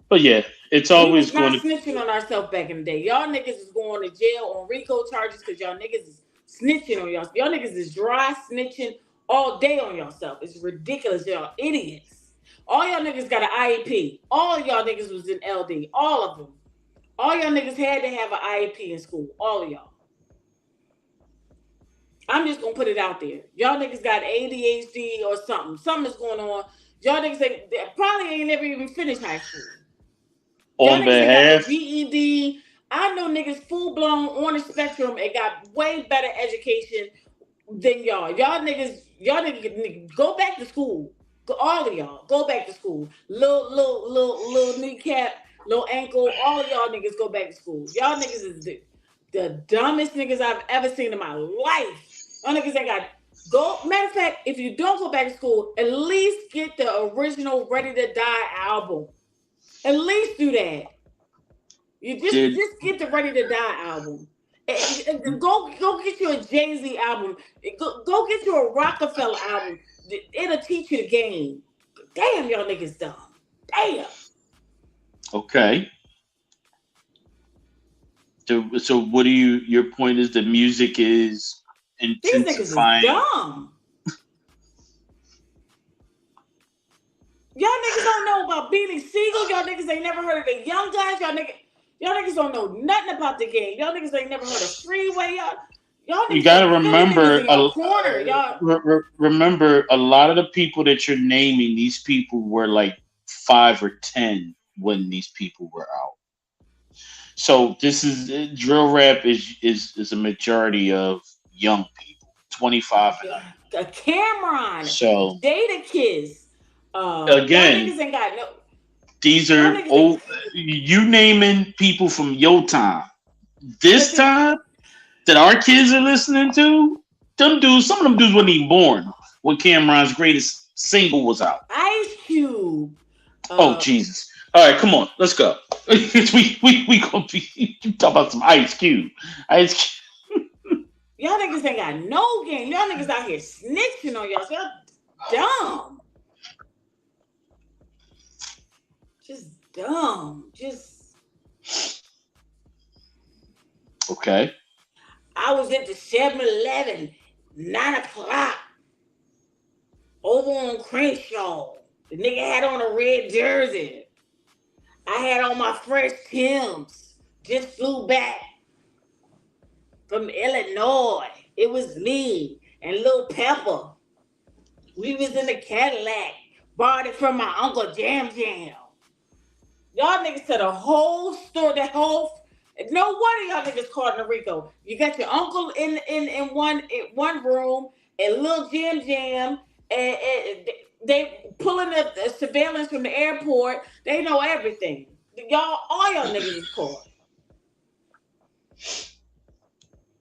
But yeah, it's We always was going not to. snitching on ourselves back in the day. Y'all niggas is going to jail on RICO charges because y'all niggas is snitching on y'all. Y'all niggas is dry snitching all day on yourself. It's ridiculous. Y'all idiots. All y'all niggas got an IEP. All y'all niggas was in LD. All of them. All y'all niggas had to have an IEP in school. All of y'all. I'm just gonna put it out there. Y'all niggas got ADHD or something. Something's going on. Y'all niggas probably ain't never even finished high school. Y'all On niggas ain't got no behalf, GED. I know niggas full blown on the spectrum and got way better education than y'all. Y'all niggas go back to school. All of y'all go back to school. Little kneecap, little ankle. All of y'all niggas go back to school. Y'all niggas is the dumbest niggas I've ever seen in my life. Y'all niggas ain't got go. Matter of fact, if you don't go back to school, at least get the original Ready to Die album. At least do that. You just get the Ready to Die album. And go get you a Jay-Z album. Go get you a Rockefeller album. It'll teach you the game. Damn, y'all niggas dumb. Damn. Okay. So what do your point is the music is intensifying. These niggas is dumb. Y'all niggas don't know about Beanie Siegel. Y'all niggas ain't never heard of the Young Guys. Y'all niggas don't know nothing about the game. Y'all niggas ain't never heard of Freeway. Y'all niggas, you gotta remember remember a lot of the people that you're naming, these people were like 5 or 10 when these people were out. So this is drill rap is a majority of young people, 25 and under. Cameron, so Data Kids. Again, niggas ain't got no. These are old. You naming people from your time. This time that our kids are listening to, some of them dudes wasn't even born when Cameron's greatest single was out. Ice Cube. Oh Jesus! All right, come on, let's go. we gonna be you talk about some Ice Cube. Ice Cube. Y'all niggas ain't got no game. Y'all niggas out here snitching on y'all. Y'all dumb. Just dumb. Just. Okay. I was at the 7-Eleven, 9 o'clock, over on Crenshaw. The nigga had on a red jersey. I had on my fresh Timbs. Just flew back from Illinois. It was me and Lil Pepper. We was in the Cadillac. Borrowed it from my Uncle Jam Jam. Y'all niggas said a whole story, no wonder y'all niggas called Noriko. You got your uncle in one room and Lil Jam Jam, and they pulling up the surveillance from the airport. They know everything. All y'all niggas is caught.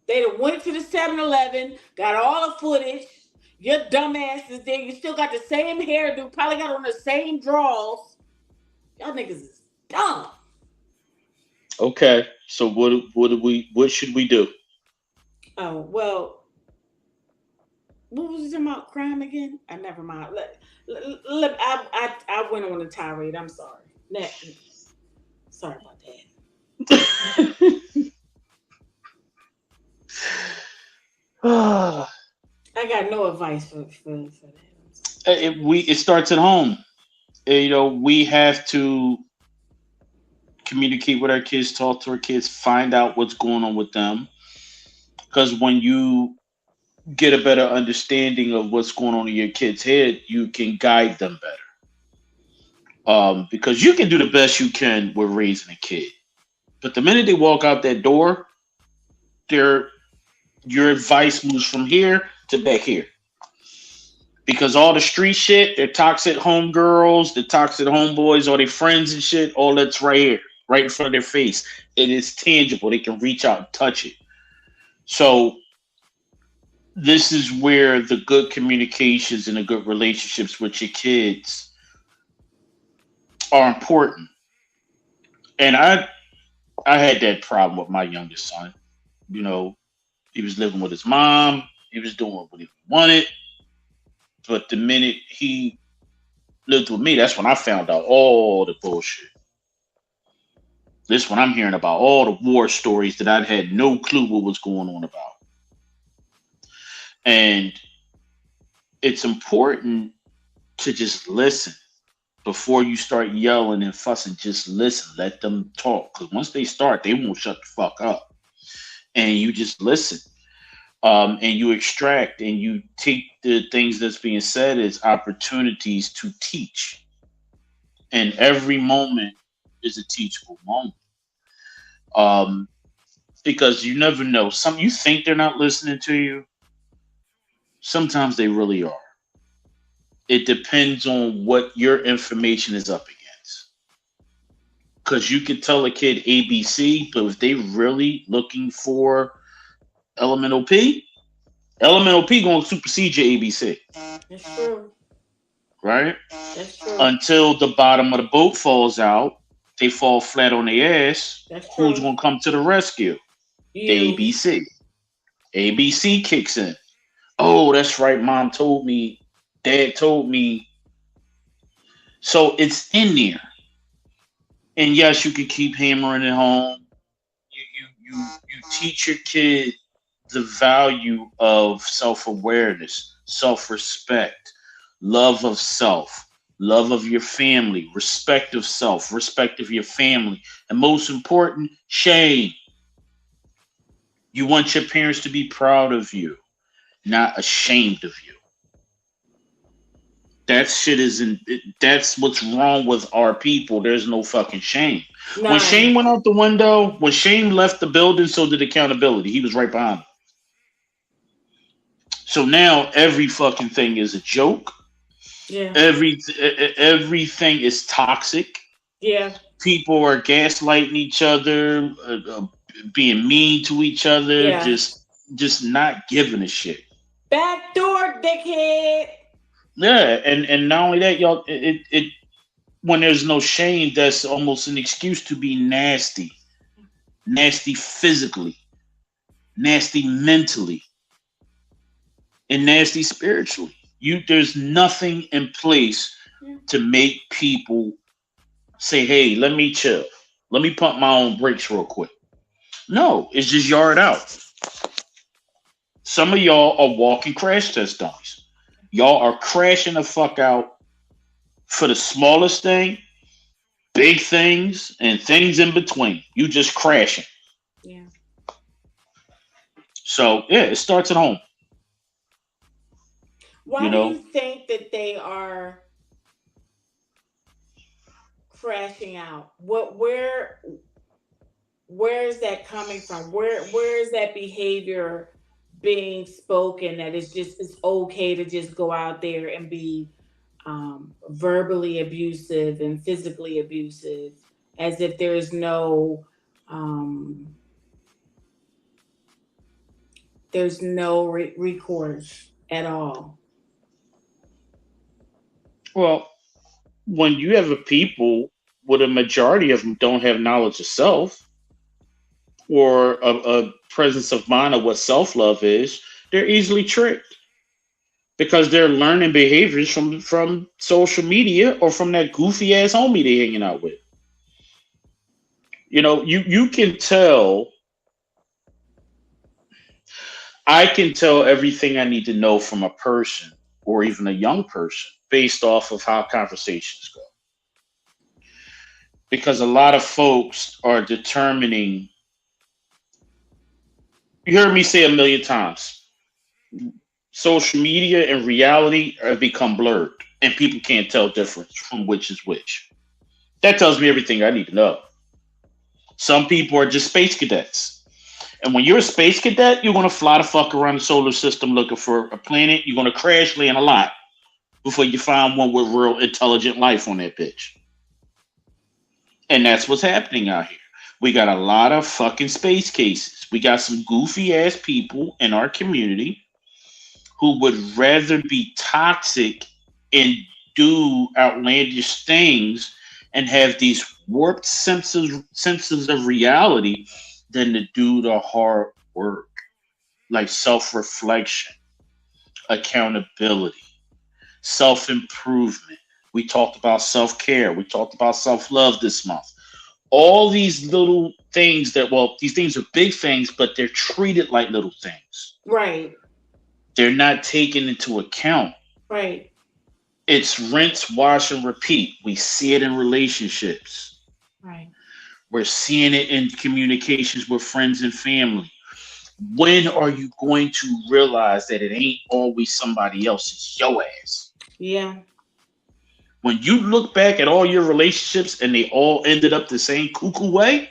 They went to the 7-Eleven, got all the footage. Your dumb ass is there. You still got the same hairdo. Probably got on the same drawers. Y'all niggas is dumb. Okay, so what should we do? Oh well, what was it about crime again? Never mind. I went on a tirade. I'm sorry. Sorry about that. I got no advice for that. It starts at home. We have to communicate with our kids, talk to our kids, find out what's going on with them. Because when you get a better understanding of what's going on in your kid's head, you can guide them better. Because you can do the best you can with raising a kid. But the minute they walk out that door, your advice moves from here to back here. Because all the street shit, their toxic homegirls, the toxic homeboys, all their friends and shit, all that's right here, right in front of their face. It is tangible. They can reach out and touch it. So this is where the good communications and the good relationships with your kids are important. And I had that problem with my youngest son. He was living with his mom. He was doing what he wanted. But the minute he lived with me, that's when I found out all the bullshit. This when I'm hearing about all the war stories that I had no clue what was going on about. And it's important to just listen before you start yelling and fussing. Just listen, let them talk. Because once they start, they won't shut the fuck up. And you just listen. And you extract and you take the things that's being said as opportunities to teach. And every moment is a teachable moment. Because you never know. You think they're not listening to you. Sometimes they really are. It depends on what your information is up against. Because you can tell a kid ABC, but if they really looking for elemental P going to supersede your ABC. That's true. Right? That's true. Until the bottom of the boat falls out, they fall flat on their ass. That's true. Who's going to come to the rescue? The ABC. ABC kicks in. Oh, that's right. Mom told me. Dad told me. So it's in there. And yes, you can keep hammering it home. You teach your kid the value of self-awareness, self-respect, love of self, love of your family, respect of self, respect of your family, and most important, shame. You want your parents to be proud of you, not ashamed of you. That shit that's what's wrong with our people. There's no fucking shame. When shame went out the window, when shame left the building, so did accountability. He was right behind him. So now every fucking thing is a joke. Yeah. Everything is toxic. Yeah. People are gaslighting each other, being mean to each other, Yeah. just not giving a shit. Backdoor dickhead. Yeah, and not only that, y'all, it when there's no shame, that's almost an excuse to be nasty. Nasty physically, nasty mentally, and nasty spiritually. There's nothing in place to make people say, hey, let me chill. Let me pump my own brakes real quick. No, it's just yard out. Some of y'all are walking crash test dummies. Y'all are crashing the fuck out for the smallest thing, big things, and things in between. You just crashing. Yeah. So, yeah, it starts at home. Why do you think that they are crashing out? Where is that coming from? Where is that behavior being spoken that it's okay to just go out there and be verbally abusive and physically abusive, as if there's no recourse at all? Well, when you have a people with a majority of them don't have knowledge of self or a presence of mind of what self-love is, they're easily tricked because they're learning behaviors from social media or from that goofy ass homie they're hanging out with. You can tell. I can tell everything I need to know from a person or even a young person based off of how conversations go. Because a lot of folks are determining. You heard me say a million times, social media and reality have become blurred and people can't tell difference from which is which. That tells me everything I need to know. Some people are just space cadets. And when you're a space cadet, you're going to fly the fuck around the solar system looking for a planet. You're going to crash land a lot before you find one with real intelligent life on that bitch. And that's what's happening out here. We got a lot of fucking space cases. We got some goofy ass people in our community who would rather be toxic and do outlandish things and have these warped senses of reality than to do the hard work, like self-reflection, accountability, self-improvement. We talked about self-care. We talked about self-love this month. All these little things these things are big things, but they're treated like little things. Right. They're not taken into account. Right. It's rinse, wash, and repeat. We see it in relationships. Right. We're seeing it in communications with friends and family. When are you going to realize that it ain't always somebody else? It's your ass. Yeah. When you look back at all your relationships and they all ended up the same cuckoo way,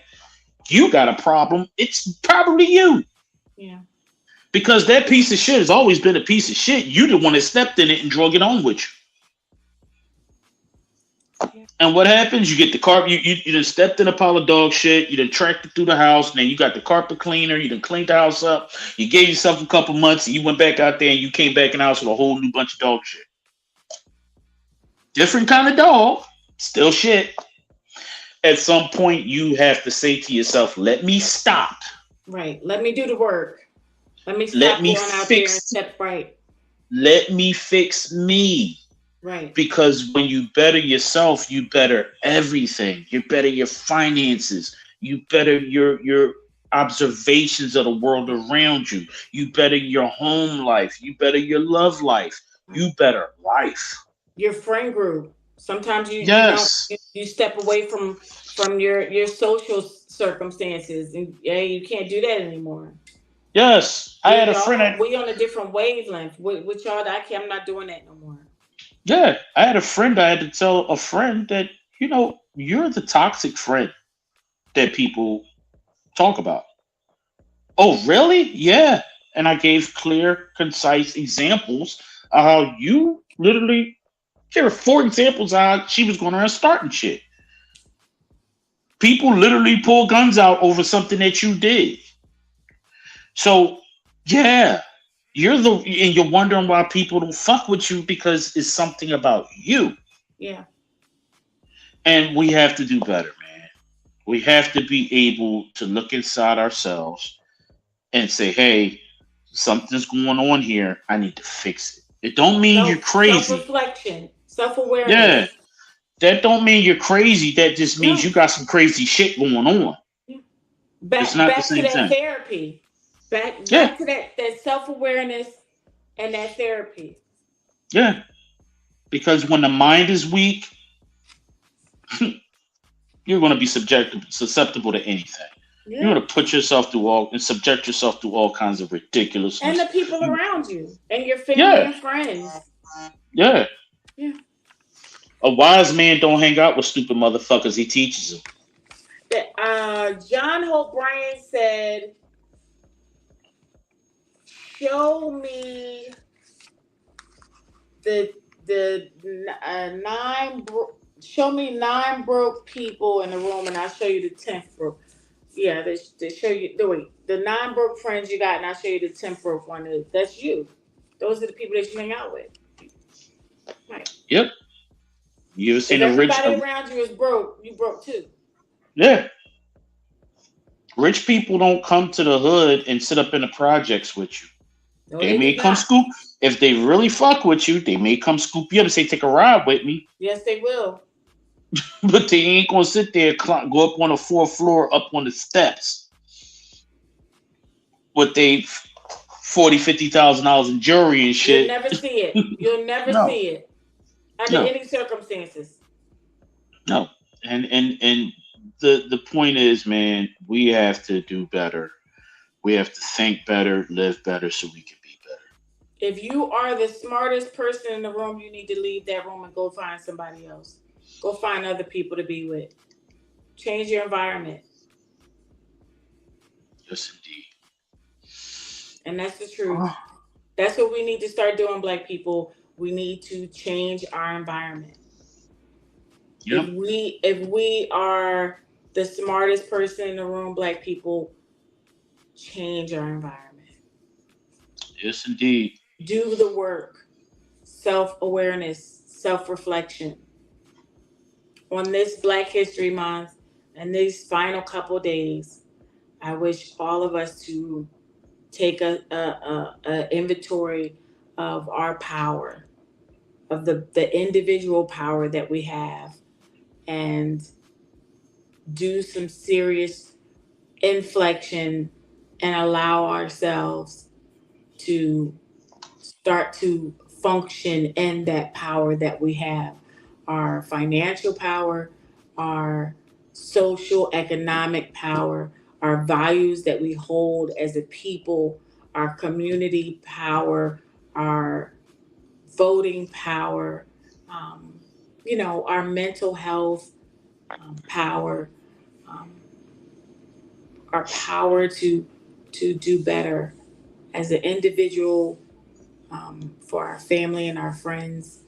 you got a problem. It's probably you. Yeah. Because that piece of shit has always been a piece of shit. You the one that stepped in it and drug it on with you. And what happens? You get the carpet. You done stepped in a pile of dog shit. You done tracked it through the house. And then you got the carpet cleaner. You done cleaned the house up. You gave yourself a couple months. And you went back out there and you came back in the house with a whole new bunch of dog shit. Different kind of dog. Still shit. At some point, you have to say to yourself, let me stop. Right. Let me do the work. Let me stop going out there and step right. Let me fix me. Right. Because when you better yourself, you better everything. You better your finances. You better your observations of the world around you. You better your home life. You better your love life. You better life. Your friend group. Sometimes you step away from your social circumstances, and you can't do that anymore. Yes, I had a friend. We on a different wavelength. With y'all, I'm not doing that no more. Yeah, I had a friend. I had to tell a friend that you're the toxic friend that people talk about. Oh, really? Yeah. And I gave clear, concise examples of how you literally. There were 4 examples of how she was going around starting shit. People literally pull guns out over something that you did. So, yeah, and you're wondering why people don't fuck with you because it's something about you. Yeah. And we have to do better, man. We have to be able to look inside ourselves and say, hey, something's going on here. I need to fix it. It don't mean you're crazy. Self-reflection, self-awareness. Yeah. That don't mean you're crazy. That just means you got some crazy shit going on. Yeah. It's not the same to that thing. Therapy. Back to that self-awareness and that therapy. Yeah. Because when the mind is weak, you're going to be susceptible to anything. Yeah. You're going to put yourself through and subject yourself to all kinds of ridiculousness. And the people around you and your family and friends. Yeah. Yeah. A wise man don't hang out with stupid motherfuckers. He teaches them. John Hope Bryan said, show me show me 9 broke people in the room and I'll show you the 10th broke. Yeah, they show you the 9 broke friends you got and I'll show you the 10th broke one. That's you. Those are the people that you hang out with. Right. Yep. You ever seen everybody around you is broke, you broke too. Yeah. Rich people don't come to the hood and sit up in the projects with you. No, they may come scoop. If they really fuck with you, they may come scoop you up and say, take a ride with me. Yes, they will. But they ain't going to sit there, go up on the 4th floor, up on the steps with they $40,000-$50,000 in jewelry and shit. You'll never see it. You'll never see it. Under any circumstances. No. And the point is, man, we have to do better. We have to think better, live better so we can be better. If you are the smartest person in the room, you need to leave that room and go find somebody else. Go find other people to be with. Change your environment. Yes, indeed. And that's the truth. That's what we need to start doing, Black people. We need to change our environment. Yep. If we are the smartest person in the room, Black people, change our environment. Yes, indeed. Do the work. Self-awareness, self-reflection. On this Black History Month and these final couple days, I wish all of us to take a inventory of our power, of the individual power that we have, and do some serious inflection and allow ourselves to start to function in that power that we have. Our financial power, our social, economic power, our values that we hold as a people, our community power, our voting power, our mental health power, our power to do better as an individual, for our family and our friends,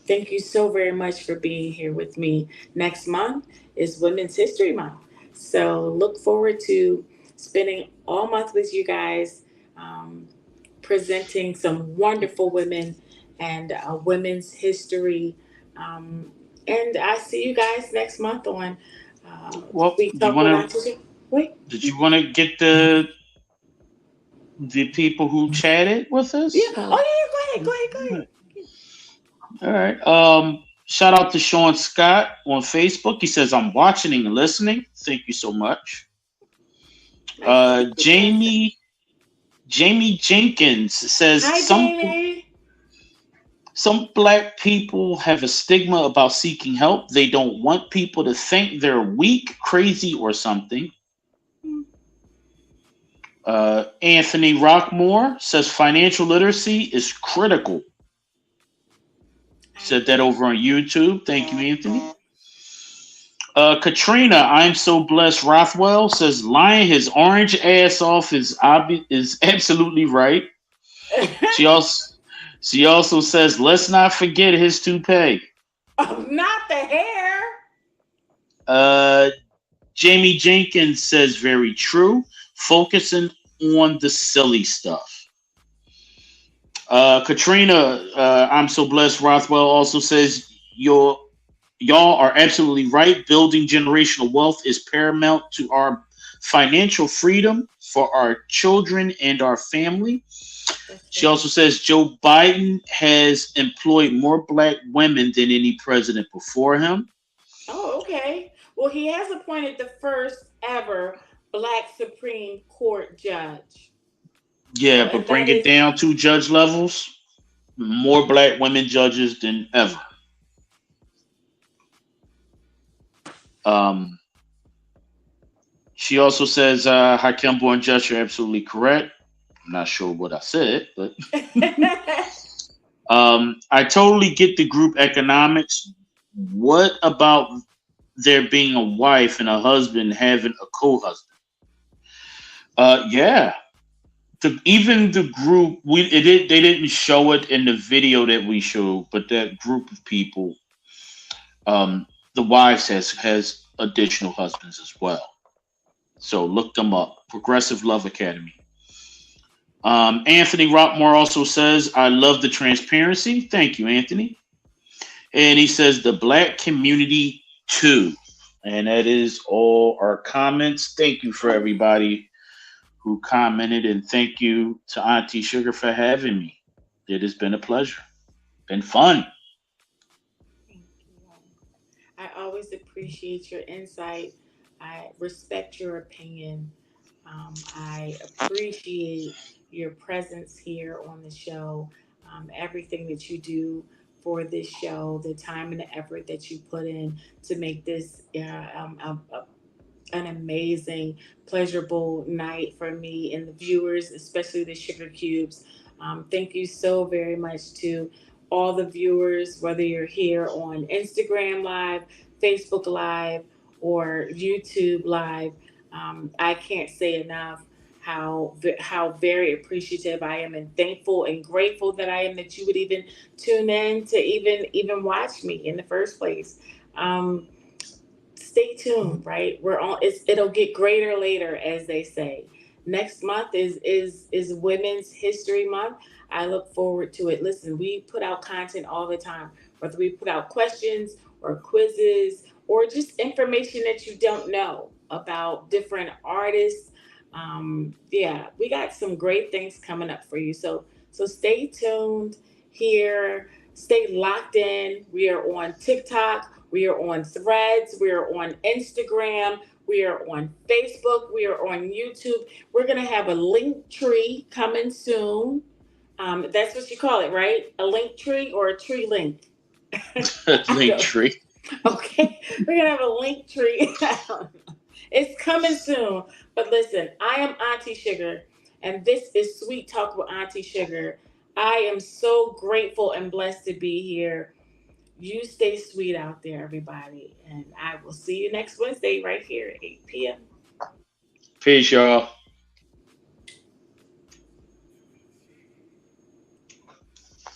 Thank you so very much for being here with me. Next month is Women's History Month. So look forward to spending all month with you guys, um, presenting some wonderful women and women's history. Um, and I see you guys next month on Well, We do you Talk want with to? Auntie. Wait. Did you want to get the people who chatted with Yeah. us? Oh, yeah, yeah. Go ahead. Go ahead. Go ahead. All right. Shout out to Sean Scott on Facebook. He says, I'm watching and listening. Thank you so much. My Facebook cousin. Jamie Jenkins says Hi, Jamie. some black people have a stigma about seeking help. They don't want people to think they're weak, crazy, or something. Anthony Rockmore says financial literacy is critical. Said that over on YouTube. Thank you, Anthony. Katrina, I'm so blessed. Rothwell says lying his orange ass off is absolutely right. She also says let's not forget his toupee. Oh, not the hair. Uh, Jamie Jenkins says very true. Focusing on the silly stuff. Katrina, I'm so blessed. Rothwell also says y'all are absolutely right. Building generational wealth is paramount to our financial freedom for our children and our family. She also says Joe Biden has employed more black women than any president before him. Oh, okay. Well, he has appointed the first ever black Supreme Court judge. Yeah, So, but and bring that it is, down to judge levels. More black women judges than ever. Um, she also says, Hakim Bornjust, you're absolutely correct. I'm not sure what I said, but I totally get the group economics. What about there being a wife and a husband having a co-husband? Yeah. Even the group, they didn't show it in the video that we showed, but that group of people, um, the wives has additional husbands as well. So look them up. Progressive Love Academy. Anthony Rockmore also says, I love the transparency. Thank you, Anthony. And he says, the black community too. And that is all our comments. Thank you for everybody who commented. And thank you to Auntee Shugah for having me. It has been a pleasure. Been fun. thank you. I always appreciate your insight. I respect your opinion. I appreciate your presence here on the show, everything that you do for this show, the time and the effort that you put in to make this an amazing, pleasurable night for me and the viewers, especially the Sugar Cubes. Thank you so very much to all the viewers, whether you're here on Instagram Live, Facebook Live, or YouTube Live. I can't say enough how very appreciative I am and thankful and grateful that I am that you would even tune in to even watch me in the first place. Um, Stay tuned, right? It'll get greater later, as they say. Next month is Women's History Month. I look forward to it. Listen, we put out content all the time, whether we put out questions or quizzes or just information that you don't know about different artists. Yeah, we got some great things coming up for you. So stay tuned here. Stay locked in. We are on TikTok. We are on Threads. We are on Instagram. We are on Facebook. We are on YouTube. We're going to have a link tree coming soon. That's what you call it, right? A link tree or a tree link? Link tree. Okay. We're going to have a link tree. It's coming soon. But listen, I am Auntee Shugah, and this is Sweet Talk with Auntee Shugah. I am so grateful and blessed to be here. You stay sweet out there, everybody. And I will see you next Wednesday right here at 8 p.m. Peace, y'all.